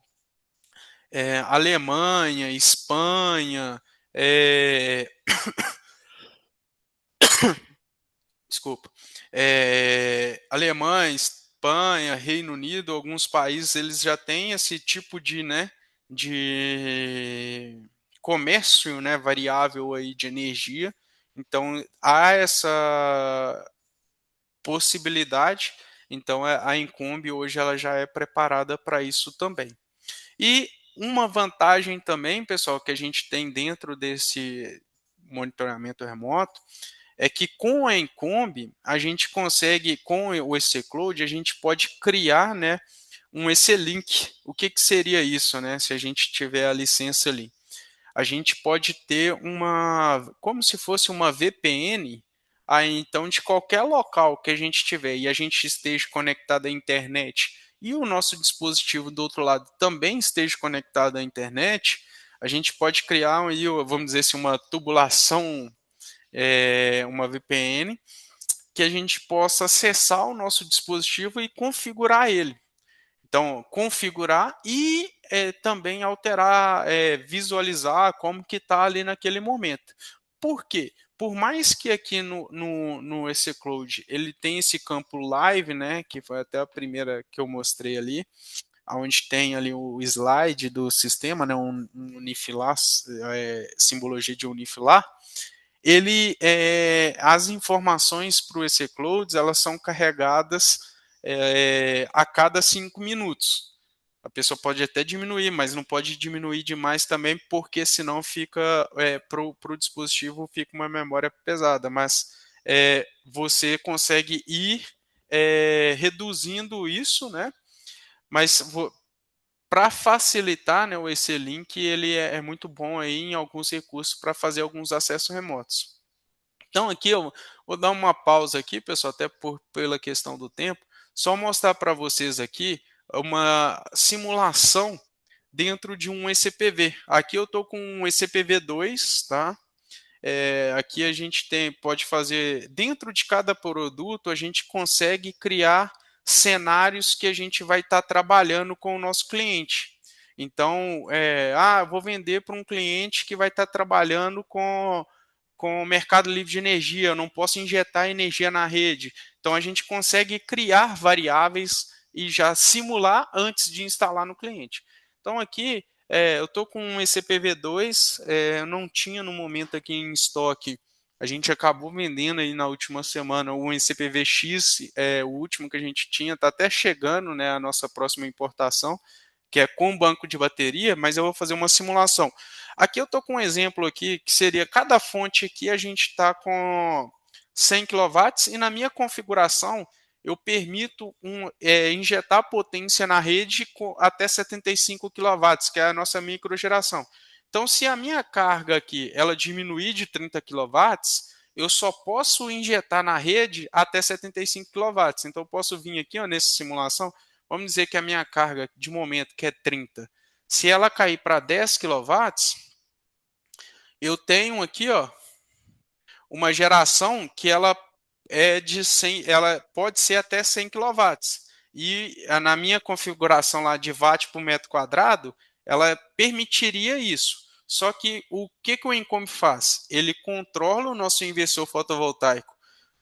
B: Alemanha, Espanha, desculpa, Alemanha, Espanha, Reino Unido, alguns países eles já têm esse tipo de comércio, né, variável aí de energia. Então há essa possibilidade. Então a Incombi hoje ela já é preparada para isso também. E uma vantagem também, pessoal, que a gente tem dentro desse monitoramento remoto é que com a Incombi a gente consegue, com o EC Cloud, a gente pode criar, né, um EC Link. O que seria isso, né, se a gente tiver a licença ali? A gente pode ter como se fosse uma VPN, aí então de qualquer local que a gente tiver e a gente esteja conectado à internet e o nosso dispositivo do outro lado também esteja conectado à internet, a gente pode criar aí, vamos dizer assim, uma tubulação, uma VPN, que a gente possa acessar o nosso dispositivo e configurar ele. Então, configurar e também alterar, visualizar como que está ali naquele momento. Por quê? Por mais que aqui no EC Cloud ele tem esse campo live, né, que foi até a primeira que eu mostrei ali, onde tem ali o slide do sistema, né, um Unifilar, simbologia de Unifilar, as informações para o EC Cloud elas são carregadas a cada 5 minutos. A pessoa pode até diminuir, mas não pode diminuir demais também, porque senão fica para o dispositivo fica uma memória pesada. Mas você consegue ir reduzindo isso, né? Mas para facilitar, né, o EC Link ele é muito bom aí em alguns recursos para fazer alguns acessos remotos. Então aqui eu vou dar uma pausa aqui, pessoal, até pela questão do tempo, só mostrar para vocês aqui uma simulação dentro de um ECPV. Aqui eu estou com um ECPV2, tá? Aqui a gente pode fazer, dentro de cada produto, a gente consegue criar cenários que a gente vai estar trabalhando com o nosso cliente. Então, vou vender para um cliente que vai estar trabalhando com o mercado livre de energia, eu não posso injetar energia na rede. Então, a gente consegue criar variáveis e já simular antes de instalar no cliente. Então, aqui, eu estou com um ECPV2, eu não tinha no momento aqui em estoque, a gente acabou vendendo aí na última semana um ECPVX, o último que a gente tinha, está até chegando, né, a nossa próxima importação, que é com banco de bateria, mas eu vou fazer uma simulação. Aqui eu estou com um exemplo aqui, que seria cada fonte aqui a gente está com 100 kW e na minha configuração eu permito injetar potência na rede até 75 kW, que é a nossa microgeração. Então, se a minha carga aqui ela diminuir de 30 kW, eu só posso injetar na rede até 75 kW. Então, eu posso vir aqui nessa simulação, vamos dizer que a minha carga de momento que é 30, se ela cair para 10 kW, eu tenho aqui uma geração que ela é de 100, ela pode ser até 100 kW. E na minha configuração lá de watt por metro quadrado, ela permitiria isso. Só que o que o Encom faz? Ele controla o nosso inversor fotovoltaico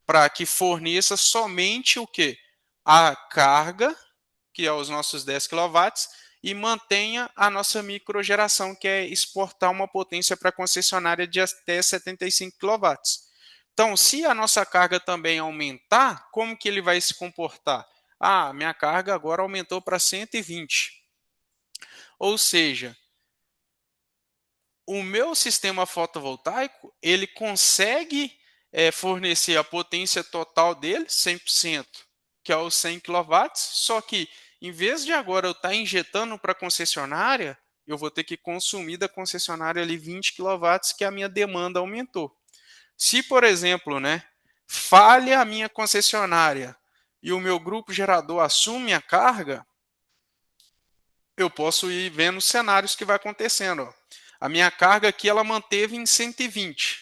B: para que forneça somente o quê? A carga, que é os nossos 10 kW, e mantenha a nossa microgeração, que é exportar uma potência para a concessionária de até 75 kW. Então, se a nossa carga também aumentar, como que ele vai se comportar? Ah, minha carga agora aumentou para 120. Ou seja, o meu sistema fotovoltaico, ele consegue fornecer a potência total dele, 100%, que é os 100 kW, só que em vez de agora eu estar injetando para a concessionária, eu vou ter que consumir da concessionária ali 20 kW, que a minha demanda aumentou. Se, por exemplo, né, falha a minha concessionária e o meu grupo gerador assume a carga, eu posso ir vendo os cenários que vai acontecendo. Ó. A minha carga aqui ela manteve em 120.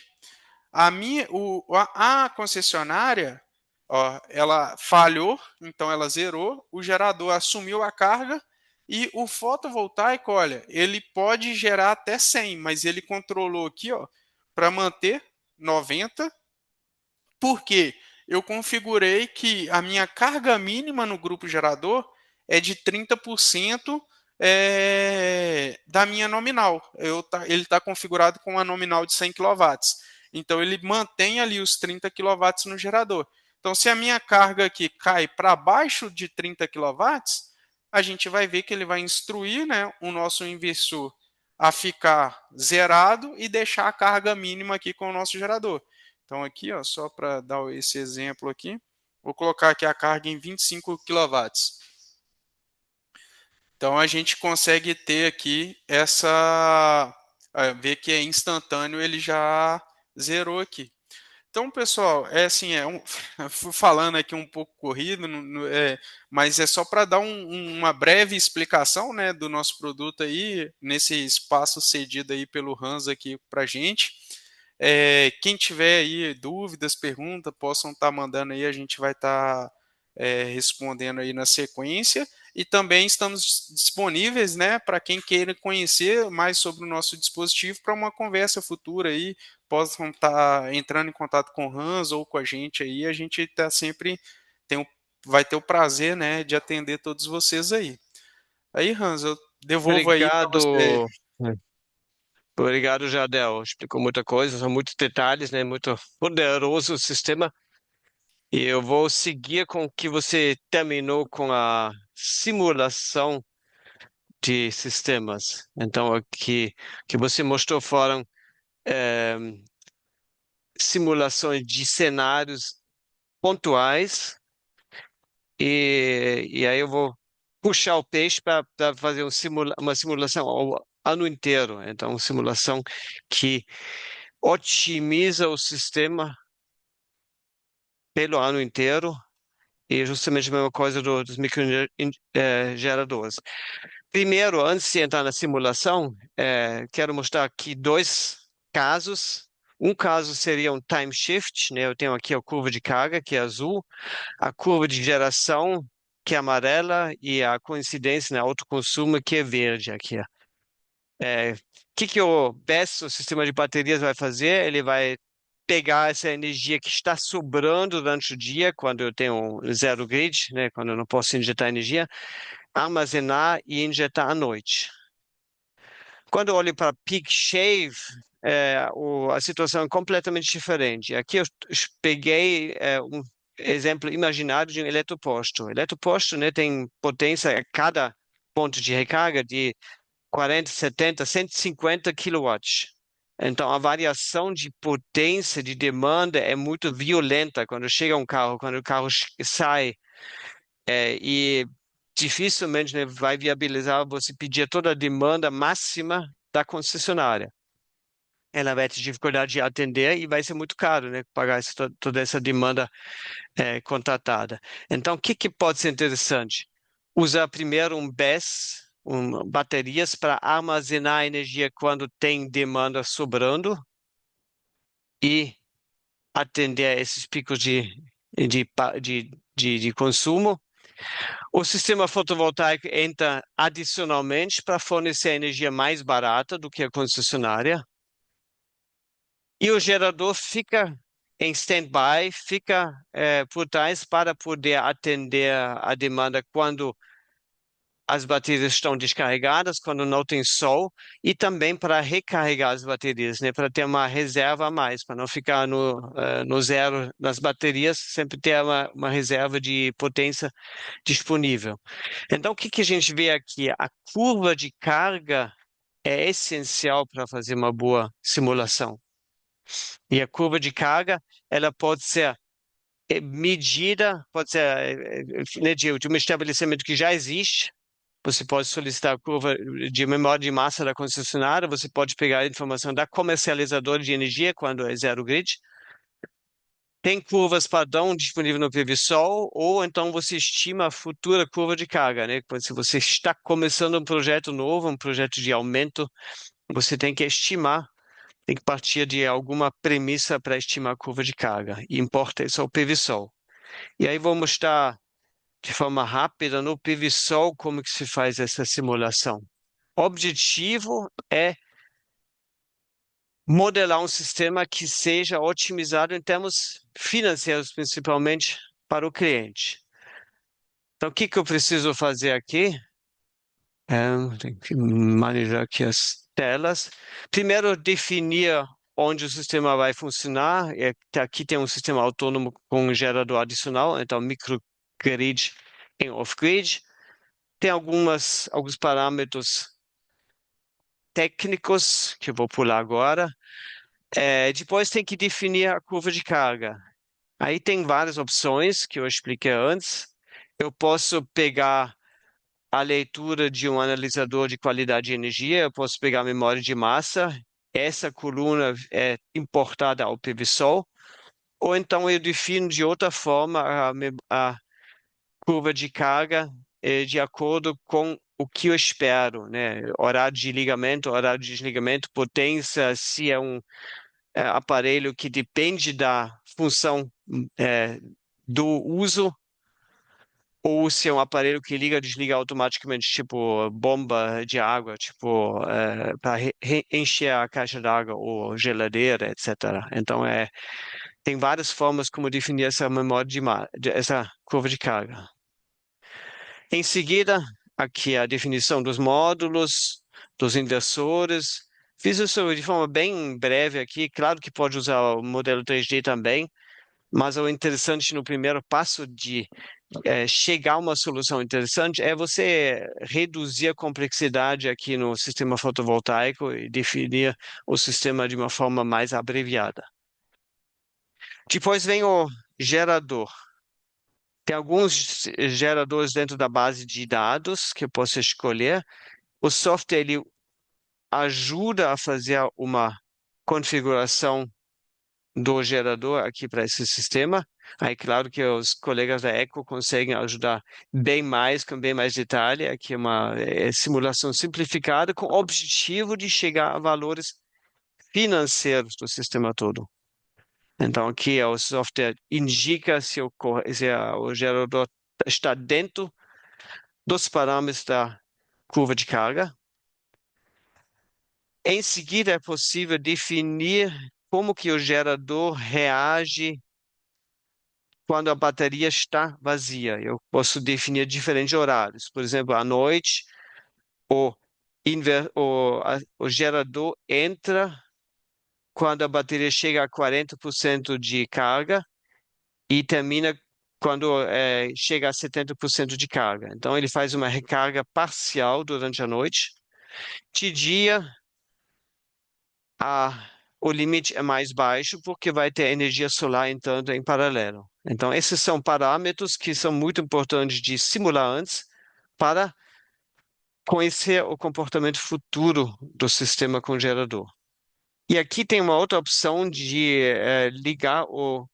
B: A concessionária, ó, ela falhou, então ela zerou, o gerador assumiu a carga e o fotovoltaico, olha, ele pode gerar até 100, mas ele controlou aqui, ó, para manter 90. Por quê? Eu configurei que a minha carga mínima no grupo gerador é de 30% da minha nominal. Ele está configurado com uma nominal de 100 kW. Então, ele mantém ali os 30 kW no gerador. Então, se a minha carga aqui cai para baixo de 30 kW, a gente vai ver que ele vai instruir, né, o nosso inversor a ficar zerado e deixar a carga mínima aqui com o nosso gerador. Então, aqui, ó, só para dar esse exemplo aqui, vou colocar aqui a carga em 25 kW. Então, a gente consegue ter aqui essa... ver que é instantâneo, ele já zerou aqui. Então, pessoal, falando aqui um pouco corrido, mas é só para dar uma breve explicação, né, do nosso produto aí, nesse espaço cedido aí pelo Hans aqui para a gente. Quem tiver aí dúvidas, perguntas, possam estar mandando aí, a gente vai estar respondendo aí na sequência. E também estamos disponíveis, né, para quem queira conhecer mais sobre o nosso dispositivo para uma conversa futura aí, possam estar entrando em contato com o Hans ou com a gente está sempre vai ter o prazer, né, de atender todos vocês aí. Aí, Hans, eu devolvo aí para você.
A: Obrigado. Obrigado, Jardel. Explicou muita coisa, são muitos detalhes, né? Muito poderoso o sistema. E eu vou seguir com o que você terminou com a simulação de sistemas. Então, aqui que você mostrou foram simulações de cenários pontuais. E aí eu vou puxar o peixe para fazer uma simulação ao ano inteiro. Então, uma simulação que otimiza o sistema pelo ano inteiro e justamente a mesma coisa dos microgeradores. Primeiro, antes de entrar na simulação, quero mostrar aqui dois casos. Um caso seria um time shift, né? Eu tenho aqui a curva de carga, que é azul, a curva de geração, que é amarela, e a coincidência, né, autoconsumo, que é verde aqui. O que o BESS, o sistema de baterias, vai fazer? Ele vai pegar essa energia que está sobrando durante o dia, quando eu tenho zero grid, né, quando eu não posso injetar energia, armazenar e injetar à noite. Quando eu olho para peak shave, a situação é completamente diferente. Aqui eu peguei um exemplo imaginário de um eletroposto. O eletroposto, né, tem potência a cada ponto de recarga de 40, 70, 150 kW. Então, a variação de potência, de demanda é muito violenta quando chega um carro, quando o carro sai. E dificilmente, né, vai viabilizar você pedir toda a demanda máxima da concessionária. Ela vai ter dificuldade de atender e vai ser muito caro, né, pagar toda essa demanda contratada. Então, o que pode ser interessante? Usar primeiro um BESS, baterias para armazenar energia quando tem demanda sobrando e atender a esses picos de consumo. O sistema fotovoltaico entra adicionalmente para fornecer energia mais barata do que a concessionária. E o gerador fica em stand-by, fica por trás para poder atender a demanda quando as baterias estão descarregadas, quando não tem sol, e também para recarregar as baterias, né? Para ter uma reserva a mais, para não ficar no zero nas baterias, sempre ter uma reserva de potência disponível. Então, o que que a gente vê aqui? A curva de carga é essencial para fazer uma boa simulação. E a curva de carga, ela pode ser medida, pode ser né, de um estabelecimento que já existe. Você pode solicitar a curva de memória de massa da concessionária, você pode pegar a informação da comercializadora de energia, quando é zero grid. Tem curvas padrão disponível no PVSol, ou então você estima a futura curva de carga, né? Se você está começando um projeto novo, um projeto de aumento, você tem que estimar, tem que partir de alguma premissa para estimar a curva de carga, e importa isso ao PVSol. E aí vou mostrar de forma rápida no PVSol como que se faz essa simulação. O objetivo é modelar um sistema que seja otimizado em termos financeiros, principalmente para o cliente. Então, o que que eu preciso fazer aqui? Tenho que manejar aqui as telas. Primeiro, definir onde o sistema vai funcionar. Aqui tem um sistema autônomo com um gerador adicional, então microgrid em off-grid. Tem alguns parâmetros técnicos que eu vou pular agora. Depois tem que definir a curva de carga. Aí tem várias opções que eu expliquei antes. Eu posso pegar a leitura de um analisador de qualidade de energia, eu posso pegar a memória de massa, essa coluna é importada ao PVSol, ou então eu defino de outra forma a curva de carga de acordo com o que eu espero, né? Horário de ligamento, horário de desligamento, potência, se é um aparelho que depende da função do uso, ou se é um aparelho que liga e desliga automaticamente, tipo bomba de água, tipo para encher a caixa d'água ou geladeira, etc. Então tem várias formas como definir essa memória essa curva de carga. Em seguida, aqui a definição dos módulos, dos inversores. Fiz isso de forma bem breve aqui. Claro que pode usar o modelo 3D também, mas o interessante no primeiro passo de chegar a uma solução interessante é você reduzir a complexidade aqui no sistema fotovoltaico e definir o sistema de uma forma mais abreviada. Depois vem o gerador. Tem alguns geradores dentro da base de dados que eu posso escolher. O software ele ajuda a fazer uma configuração do gerador aqui para esse sistema. Aí, claro que os colegas da Eco conseguem ajudar bem mais, com bem mais detalhe. Aqui é uma simulação simplificada com o objetivo de chegar a valores financeiros do sistema todo. Então, aqui o software indica se o gerador está dentro dos parâmetros da curva de carga. Em seguida, é possível definir como que o gerador reage quando a bateria está vazia. Eu posso definir diferentes horários. Por exemplo, à noite, o, o gerador entra quando a bateria chega a 40% de carga e termina quando chega a 70% de carga. Então, ele faz uma recarga parcial durante a noite. De dia, o limite é mais baixo porque vai ter energia solar entrando em paralelo. Então, esses são parâmetros que são muito importantes de simular antes para conhecer o comportamento futuro do sistema com gerador. E aqui tem uma outra opção de ligar o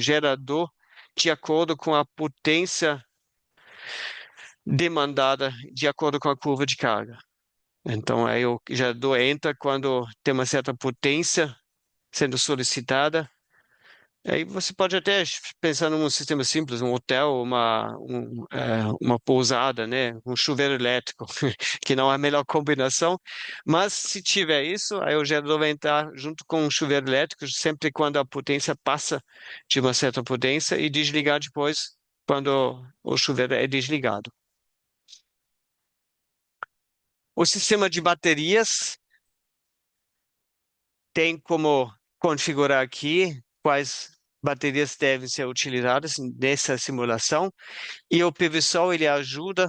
A: gerador de acordo com a potência demandada, de acordo com a curva de carga. Então, aí o gerador entra quando tem uma certa potência sendo solicitada. Aí você pode até pensar num sistema simples, um hotel, uma pousada, né? Um chuveiro elétrico, que não é a melhor combinação, mas se tiver isso, aí o gerador vai entrar junto com o chuveiro elétrico, sempre quando a potência passa de uma certa potência, e desligar depois quando o chuveiro é desligado. O sistema de baterias tem como configurar aqui quais baterias devem ser utilizadas nessa simulação. E o PVSol ele ajuda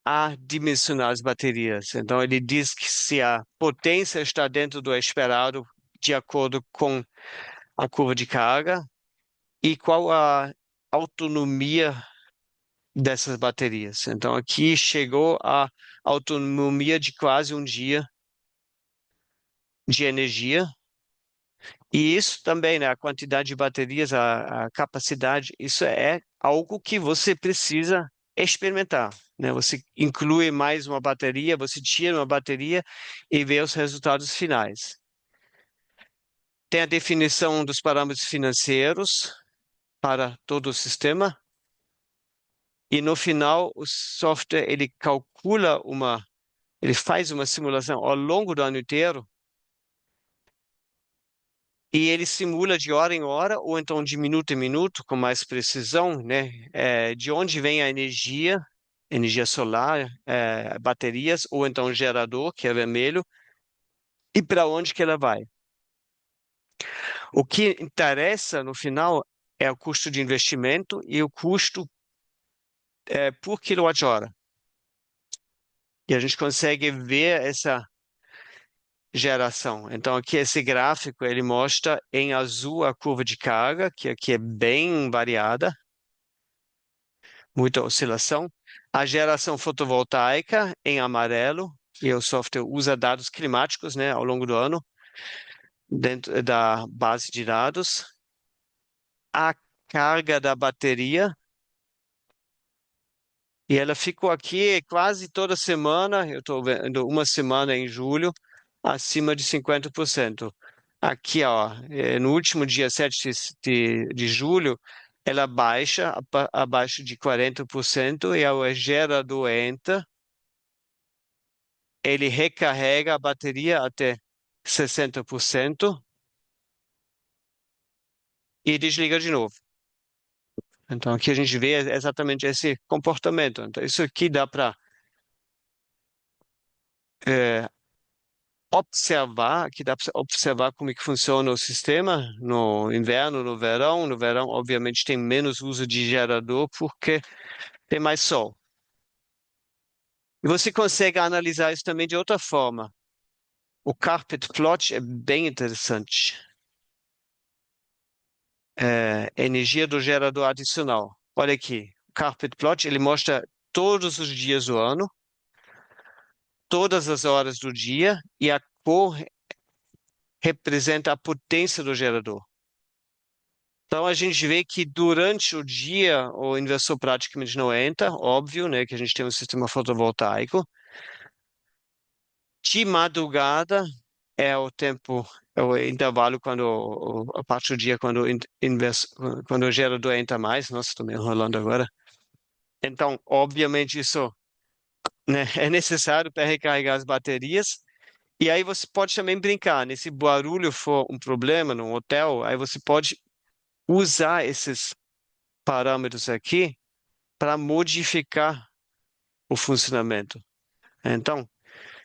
A: a dimensionar as baterias. Então, ele diz que se a potência está dentro do esperado, de acordo com a curva de carga, e qual a autonomia dessas baterias. Então, aqui chegou a autonomia de quase um dia de energia. E isso também, né, a quantidade de baterias, a capacidade, isso é algo que você precisa experimentar, né? Você inclui mais uma bateria, você tira uma bateria e vê os resultados finais. Tem a definição dos parâmetros financeiros para todo o sistema e no final o software ele calcula ele faz uma simulação ao longo do ano inteiro. E ele simula de hora em hora, ou então de minuto em minuto, com mais precisão, né? De onde vem a energia solar, baterias, ou então gerador, que é vermelho, e para onde que ela vai. O que interessa no final é o custo de investimento e o custo por quilowatt-hora. E a gente consegue ver essa geração. Então, aqui esse gráfico, ele mostra em azul a curva de carga, que aqui é bem variada, muita oscilação. A geração fotovoltaica em amarelo, e o software usa dados climáticos, né, ao longo do ano, dentro da base de dados. A carga da bateria, e ela ficou aqui quase toda semana, eu estou vendo uma semana em julho, acima de 50%. Aqui, ó, no último dia 7 de julho, ela baixa abaixo de 40% e o gerador entra, ele recarrega a bateria até 60% e desliga de novo. Então, aqui a gente vê exatamente esse comportamento. Então, isso aqui dá para observar, que dá para observar como é que funciona o sistema no inverno, no verão. No verão, obviamente, tem menos uso de gerador porque tem mais sol. E você consegue analisar isso também de outra forma. O carpet plot é bem interessante. Energia do gerador adicional. Olha aqui, o carpet plot, ele mostra todos os dias do ano, todas as horas do dia, e a cor representa a potência do gerador. Então a gente vê que durante o dia o inversor praticamente não entra, óbvio, né, que a gente tem um sistema fotovoltaico. De madrugada é o tempo, é o intervalo a parte do dia quando o gerador entra mais. Nossa, estou me enrolando agora. Então, obviamente isso, né, é necessário para recarregar as baterias. E aí você pode também brincar, né? Se barulho for um problema num hotel, aí você pode usar esses parâmetros aqui para modificar o funcionamento. Então,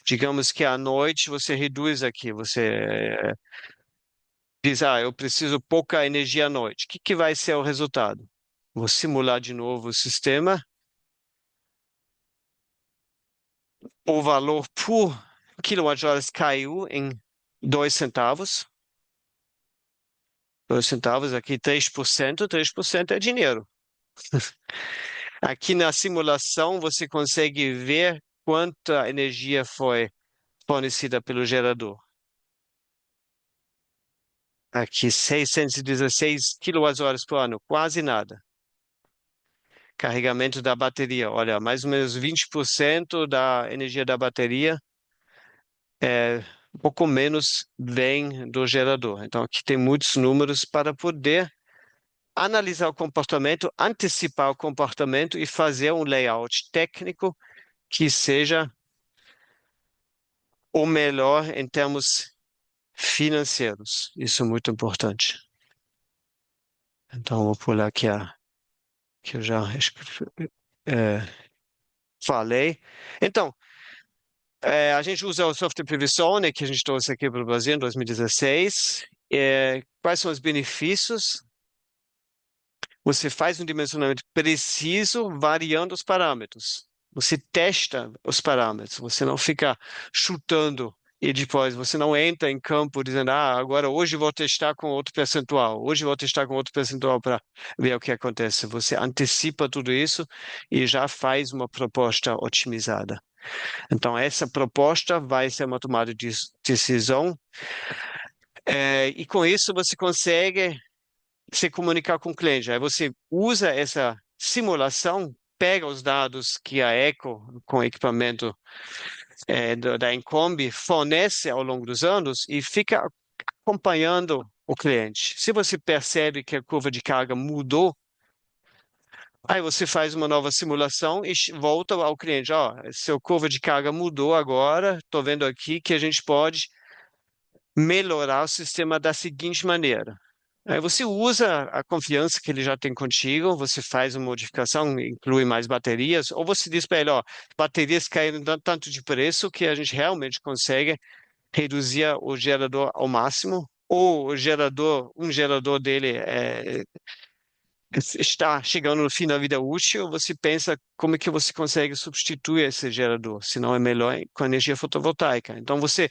A: digamos que à noite você reduz aqui, você diz, eu preciso pouca energia à noite. O que vai ser o resultado? Vou simular de novo o sistema. O valor por quilowatt-horas caiu em 2 centavos. 2 centavos, aqui 3%. 3% é dinheiro. Aqui na simulação você consegue ver quanta energia foi fornecida pelo gerador. Aqui 616 kWh por ano, quase nada. Carregamento da bateria, olha, mais ou menos 20% da energia da bateria, um pouco menos vem do gerador. Então aqui tem muitos números para poder analisar o comportamento, antecipar o comportamento e fazer um layout técnico que seja o melhor em termos financeiros. Isso é muito importante. Então, vou pular aqui que eu já falei. Então, A gente usa o software Previsone, que a gente trouxe aqui para o Brasil em 2016. Quais são os benefícios? Você faz um dimensionamento preciso, variando os parâmetros. Você testa os parâmetros, você não fica chutando e depois você não entra em campo dizendo, agora hoje vou testar com outro percentual, hoje vou testar com outro percentual para ver o que acontece. Você antecipa tudo isso e já faz uma proposta otimizada. Então, essa proposta vai ser uma tomada de decisão, e com isso você consegue se comunicar com o cliente. Aí você usa essa simulação, pega os dados que a Eco, com o equipamento da Incombi, fornece ao longo dos anos e fica acompanhando o cliente. Se você percebe que a curva de carga mudou, aí você faz uma nova simulação e volta ao cliente. Seu curva de carga mudou agora, estou vendo aqui que a gente pode melhorar o sistema da seguinte maneira. Aí você usa a confiança que ele já tem contigo, você faz uma modificação, inclui mais baterias, ou você diz para ele, baterias caíram tanto de preço que a gente realmente consegue reduzir o gerador ao máximo, ou um gerador dele está chegando no fim da vida útil, você pensa como é que você consegue substituir esse gerador, se não é melhor com energia fotovoltaica. Então você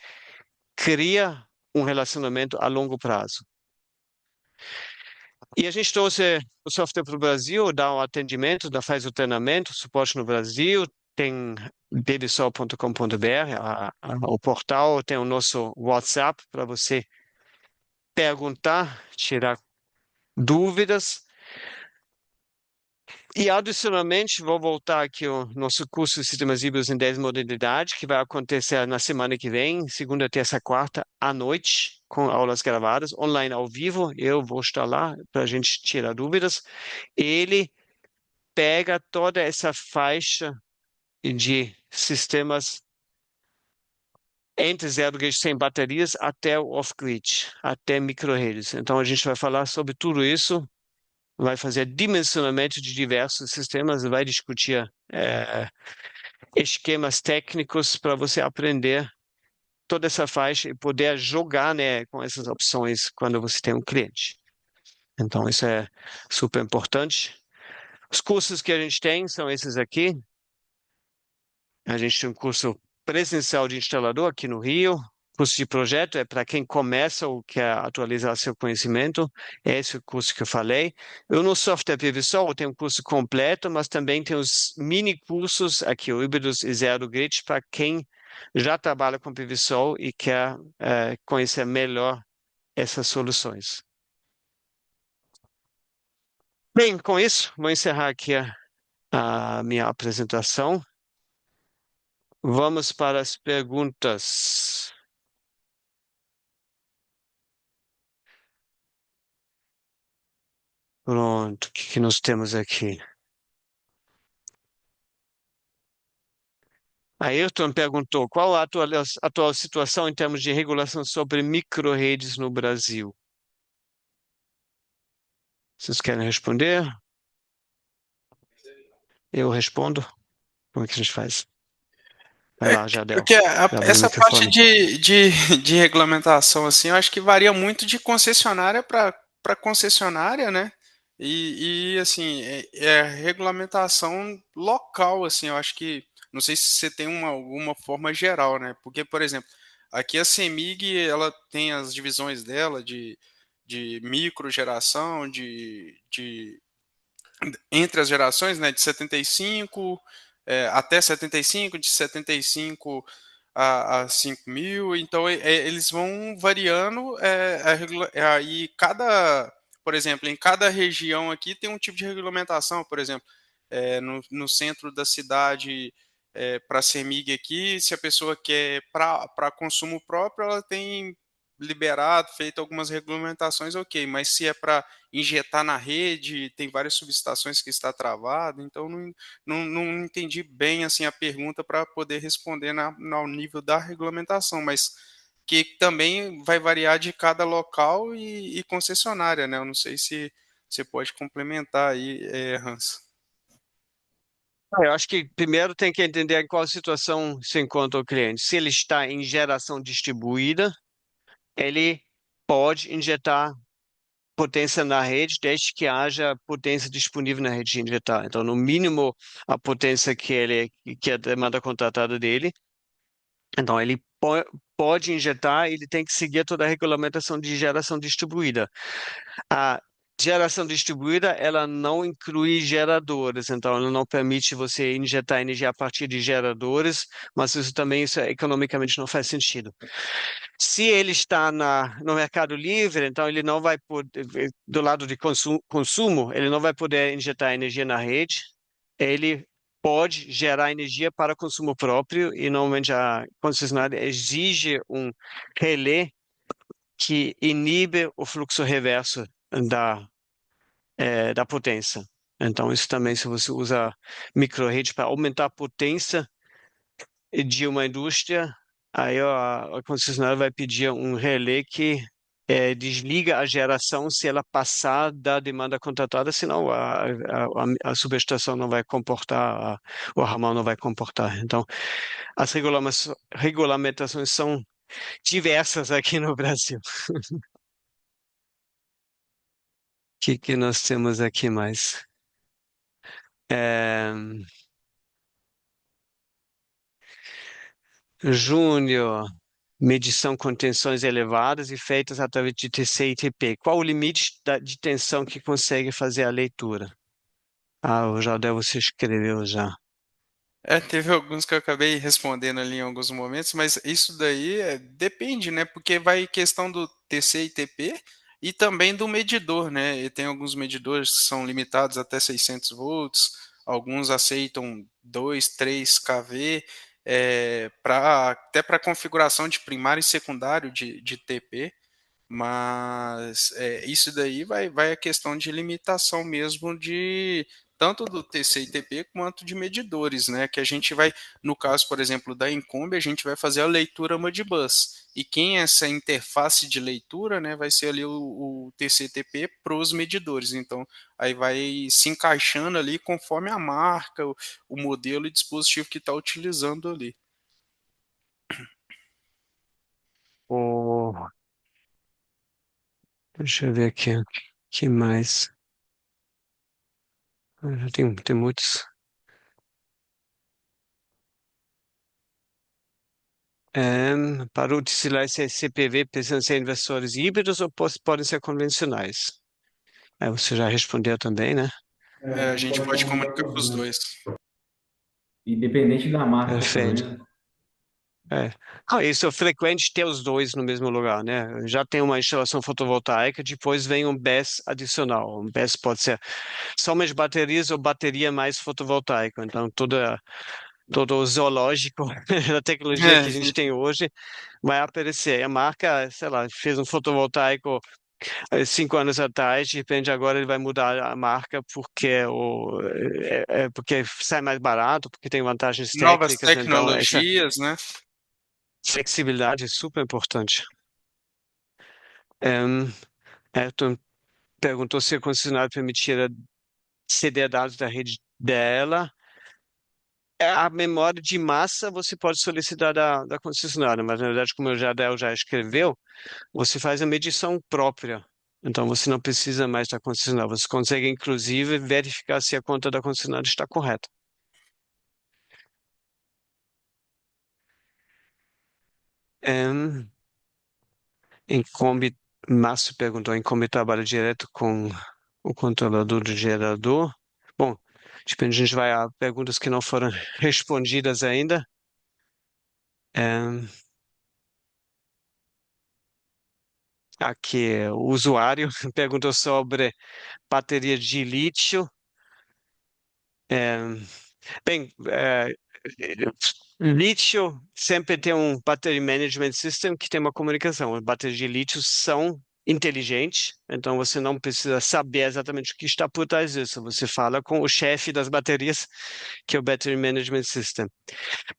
A: cria um relacionamento a longo prazo. E a gente trouxe o software para o Brasil, dá um atendimento, faz o treinamento, suporte no Brasil, tem devisol.com.br, o portal, tem o nosso WhatsApp para você perguntar, tirar dúvidas. E, adicionalmente, vou voltar aqui ao nosso curso de sistemas híbridos em 10 modalidades, que vai acontecer na semana que vem, segunda, terça, quarta, à noite, com aulas gravadas, online ao vivo. Eu vou estar lá para a gente tirar dúvidas. Ele pega toda essa faixa de sistemas entre zero grid sem baterias até o off-grid, até microredes. Então, a gente vai falar sobre tudo isso, vai fazer dimensionamento de diversos sistemas, vai discutir esquemas técnicos para você aprender toda essa faixa e poder jogar, né, com essas opções quando você tem um cliente. Então, isso é super importante. Os cursos que a gente tem são esses aqui. A gente tem um curso presencial de instalador aqui no Rio. Curso de projeto é para quem começa ou quer atualizar seu conhecimento. É esse o curso que eu falei. Eu no Software PVSol tenho um curso completo, mas também tem os mini cursos aqui, o Híbridos e Zero Grid, para quem já trabalha com PVSol e quer conhecer melhor essas soluções. Bem, com isso, vou encerrar aqui a minha apresentação. Vamos para as perguntas. Pronto, o que nós temos aqui? Ayrton perguntou: qual a atual situação em termos de regulação sobre microredes no Brasil? Vocês querem responder? Eu respondo? Como é que a gente faz? Vai lá, Jadel.
B: Porque
A: Abre o
B: essa parte
A: microfone.
B: de regulamentação, assim, eu acho que varia muito de concessionária para concessionária, né? Assim, é regulamentação local, assim, eu acho que, não sei se você tem alguma forma geral, né? Porque, por exemplo, aqui a CEMIG, ela tem as divisões dela de microgeração, entre as gerações, né, de 75 até 75, de 75 a 5.000, então eles vão variando, aí por exemplo, em cada região aqui tem um tipo de regulamentação, por exemplo, no centro da cidade, para a CEMIG aqui, se a pessoa quer para consumo próprio, ela tem liberado, feito algumas regulamentações, ok, mas se é para injetar na rede, tem várias subestações que está travado, então não entendi bem assim a pergunta para poder responder ao nível da regulamentação, mas que também vai variar de cada local e concessionária, né? Eu não sei se você pode complementar aí, Hans.
A: Eu acho que primeiro tem que entender em qual situação se encontra o cliente. Se ele está em geração distribuída, ele pode injetar potência na rede, desde que haja potência disponível na rede de injetar. Então, no mínimo, a potência que é a demanda contratada dele. Então, ele pode injetar, ele tem que seguir toda a regulamentação de geração distribuída. A geração distribuída, ela não inclui geradores, então ela não permite você injetar energia a partir de geradores, mas isso economicamente não faz sentido. Se ele está no Mercado Livre, então ele não vai poder, do lado de consumo, ele não vai poder injetar energia na rede, ele pode gerar energia para consumo próprio e normalmente a concessionária exige um relé que inibe o fluxo reverso da, da potência. Então, isso também, se você usa microrede para aumentar a potência de uma indústria, aí a concessionária vai pedir um relé que desliga a geração se ela passar da demanda contratada, senão a subestação não vai comportar, o ramal não vai comportar. Então, as regulamentações são diversas aqui no Brasil. O que que nós temos aqui mais? É, Júnior, medição com tensões elevadas e feitas através de TC e TP. Qual o limite de tensão que consegue fazer a leitura? Ah, o Jardel você escreveu já.
B: Teve alguns que eu acabei respondendo ali em alguns momentos, mas isso daí depende, né? Porque vai questão do TC e TP e também do medidor, né? E tem alguns medidores que são limitados até 600 volts, alguns aceitam 2, 3 kV, até para configuração de primário e secundário de TP. Mas isso daí vai a questão de limitação mesmo de tanto do TC e TP quanto de medidores, né? Que a gente vai, no caso, por exemplo, da Incombe, a gente vai fazer a leitura Modbus. E quem é essa interface de leitura, né, vai ser ali o TC-TP para os medidores. Então, aí vai se encaixando ali conforme a marca, o modelo e dispositivo que está utilizando ali.
A: Oh, deixa eu ver aqui. Que mais? Já tem muitos. Para utilizar esse CPV, precisam ser inversores híbridos ou podem ser convencionais? Você já respondeu também, né?
C: É, a
B: A
C: gente
B: gente
C: pode
B: pode
C: comunicar
B: comunicar
C: com
B: com
C: os
B: os
C: dois.
B: dois.
C: Independente da marca
A: Perfeito.
C: também.
A: É. Isso é frequente ter os dois no mesmo lugar, né? Já tem uma instalação fotovoltaica, depois vem um BESS adicional. Um BESS pode ser somente baterias ou bateria mais fotovoltaica. Então, todo o zoológico da tecnologia que a gente tem hoje vai aparecer. A marca, sei lá, fez um fotovoltaico 5 anos atrás, de repente agora ele vai mudar a marca porque sai mais barato, porque tem vantagens
B: Novas
A: técnicas, então essa
B: tecnologias, né?
A: flexibilidade é super importante. Tu perguntou se a concessionária permitia ceder dados da rede dela. A memória de massa você pode solicitar da concessionária, mas na verdade, como o Jardel já escreveu, você faz a medição própria. Então você não precisa mais da concessionária. Você consegue, inclusive, verificar se a conta da concessionária está correta. Em, Márcio perguntou, em como trabalha direto com o controlador do gerador. Bom, a gente vai a perguntas que não foram respondidas ainda. Em, Aqui, o usuário perguntou sobre bateria de lítio. Bem, lítio sempre tem um Battery Management System que tem uma comunicação. As baterias de lítio são inteligentes, então você não precisa saber exatamente o que está por trás disso. Você fala com o chefe das baterias, que é o Battery Management System.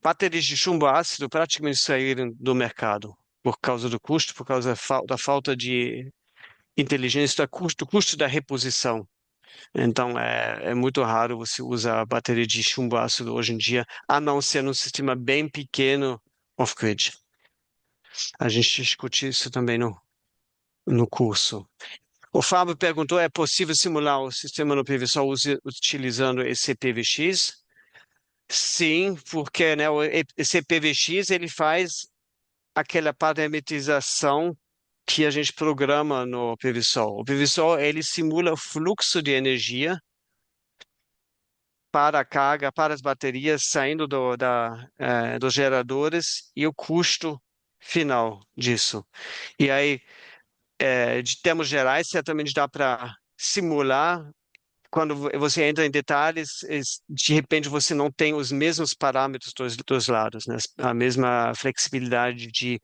A: Baterias de chumbo ácido praticamente saíram do mercado por causa do custo, por causa da falta de inteligência, do custo da reposição. Então, é muito raro você usar bateria de chumbo ácido hoje em dia, a não ser num sistema bem pequeno off-grid. A gente discute isso também no curso. O Fábio perguntou, é possível simular o sistema no PV-Sol utilizando esse PVX? Sim, porque né, esse PVX ele faz aquela parametrização que a gente programa no PVSol. O PVSol ele simula o fluxo de energia para a carga, para as baterias saindo dos geradores e o custo final disso. E aí, de termos gerais, certamente dá para simular. Quando você entra em detalhes, de repente você não tem os mesmos parâmetros dos dois lados, né? A mesma flexibilidade de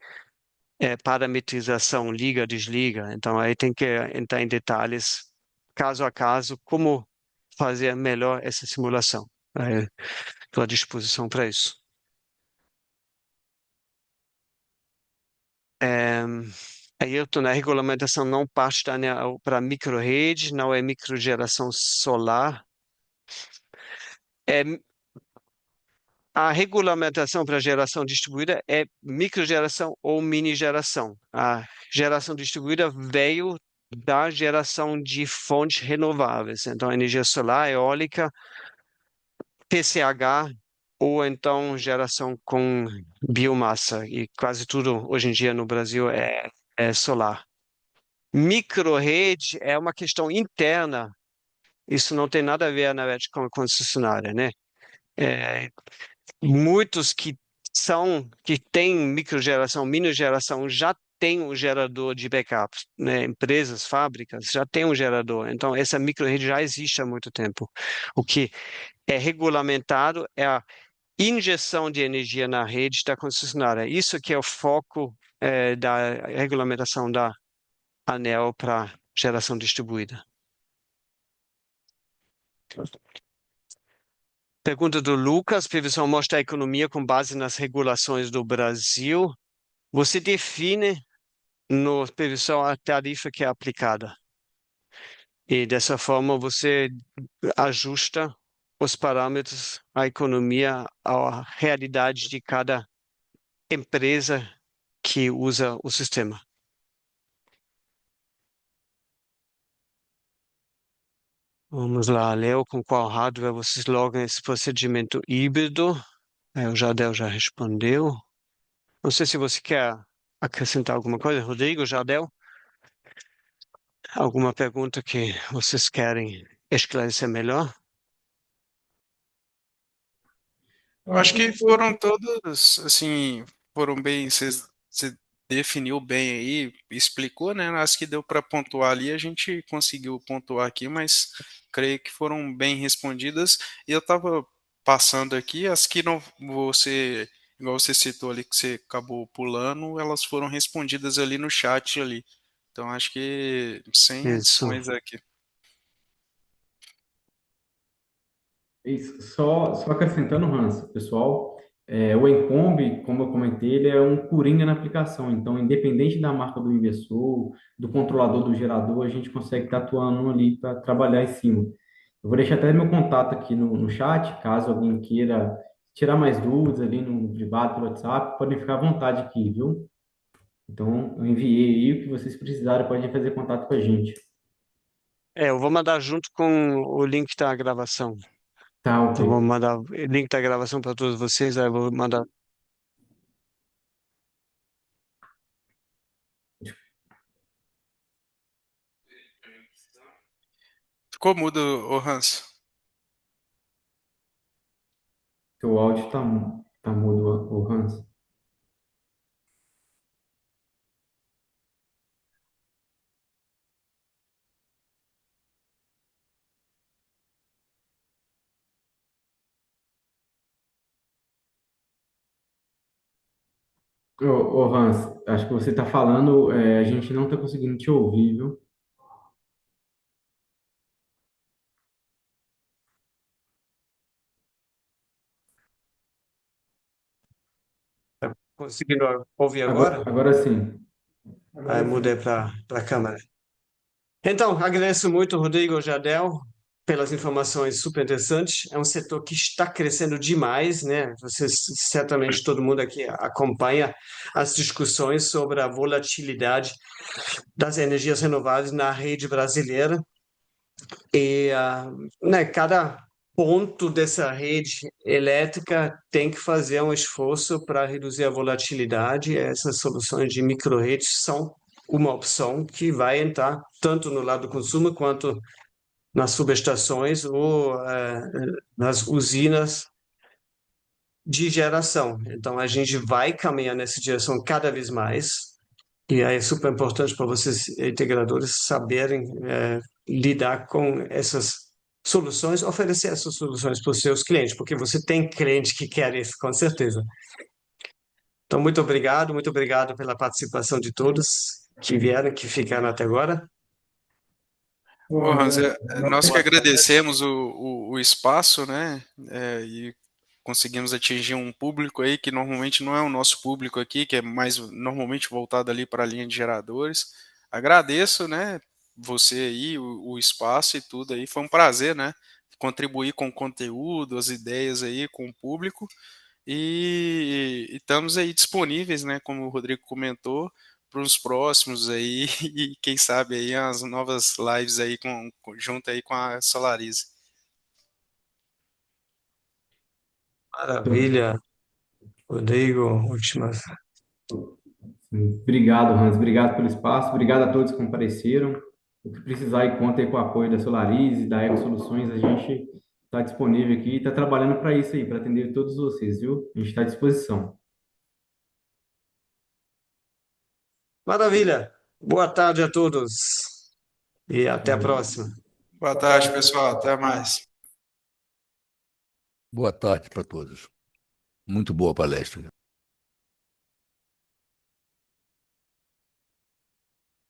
A: parametrização, liga, desliga. Então, aí tem que entrar em detalhes, caso a caso, como fazer melhor essa simulação. Estou à disposição para isso. É, Ayrton, a regulamentação não parte da para microrede, não é microgeração solar. É, a regulamentação para geração distribuída é microgeração ou mini geração. A geração distribuída veio da geração de fontes renováveis, então energia solar, eólica, PCH ou então geração com biomassa, e quase tudo hoje em dia no Brasil é solar. Microrede é uma questão interna, isso não tem nada a ver, na verdade, com a concessionária, né? É, muitos que têm microgeração, mini geração, já têm um gerador de backup, né? Empresas, fábricas já têm um gerador. Então, essa microrede já existe há muito tempo. O que é regulamentado é a injeção de energia na rede da concessionária. Isso que é o foco da regulamentação da ANEEL para geração distribuída. Pergunta do Lucas, previsão mostra a economia com base nas regulações do Brasil. Você define no previsão a tarifa que é aplicada. E dessa forma você ajusta os parâmetros, a economia, à realidade de cada empresa que usa o sistema. Vamos lá, Léo, com qual hardware vocês logam esse procedimento híbrido? O Jardel já respondeu. Não sei se você quer acrescentar alguma coisa, Rodrigo, Jardel? Alguma pergunta que vocês querem esclarecer melhor?
B: Eu acho que foram todas, assim, foram bem, você definiu bem aí, explicou, né? As que deu para pontuar ali, a gente conseguiu pontuar aqui, mas creio que foram bem respondidas. E eu estava passando aqui, as que não você, igual você citou ali, que você acabou pulando, elas foram respondidas ali no chat ali. Então acho que sem
A: Isso.
B: adições aqui.
C: Isso, só acrescentando, Hans, pessoal, o Encombi, como eu comentei, ele é um coringa na aplicação. Então, independente da marca do inversor, do controlador do gerador, a gente consegue estar atuando ali para trabalhar em cima. Eu vou deixar até meu contato aqui no chat, caso alguém queira tirar mais dúvidas ali no privado, pelo WhatsApp, podem ficar à vontade aqui, viu? Então, eu enviei aí o que vocês precisarem, podem fazer contato com a gente.
A: Eu vou mandar junto com o link da gravação.
C: Tá, ok.
A: Então, vou mandar o link da gravação para todos vocês, aí eu vou mandar.
B: Ficou mudo, ô Hans.
C: Seu áudio tá mudo, ô Hans. Ô, Hans, acho que você está falando, a gente não está conseguindo te ouvir, viu?
A: Tá conseguindo ouvir
C: Agora,
A: agora?
C: agora sim.
A: Aí mudei para a câmera. Então, agradeço muito, Rodrigo Jardel. pelas informações super interessantes. É um setor que está crescendo demais, né? Vocês, certamente todo mundo aqui acompanha as discussões sobre a volatilidade das energias renováveis na rede brasileira. E né, cada ponto dessa rede elétrica tem que fazer um esforço para reduzir a volatilidade. Essas soluções de microredes são uma opção que vai entrar tanto no lado do consumo quanto nas subestações ou nas usinas de geração. Então, a gente vai caminhar nessa direção cada vez mais. E aí é super importante para vocês, integradores, saberem lidar com essas soluções, oferecer essas soluções para os seus clientes, porque você tem cliente que quer isso, com certeza. Então, muito obrigado pela participação de todos que vieram, que ficaram até agora.
B: Ô, Hans, nós que
A: Boa tarde.
B: agradecemos o espaço, né? E conseguimos atingir um público aí que normalmente não é o nosso público aqui, que é mais normalmente voltado ali para a linha de geradores. Agradeço, né? Você aí, o espaço e tudo aí. Foi um prazer, né? Contribuir com o conteúdo, as ideias aí com o público. E estamos aí disponíveis, né? Como o Rodrigo comentou, para os próximos aí e quem sabe aí as novas lives aí junto aí com a Solarize.
A: Maravilha, Rodrigo, últimas.
C: Obrigado, Hans. Obrigado pelo espaço. Obrigado a todos que compareceram. O que precisar e conta aí com o apoio da Solarize, da Eco Soluções, a gente está disponível aqui e está trabalhando para isso aí, para atender todos vocês, viu? A gente está à disposição.
A: Maravilha. Boa tarde a todos e até a próxima.
B: Boa tarde, pessoal. Até mais.
E: Boa tarde para todos. Muito boa palestra.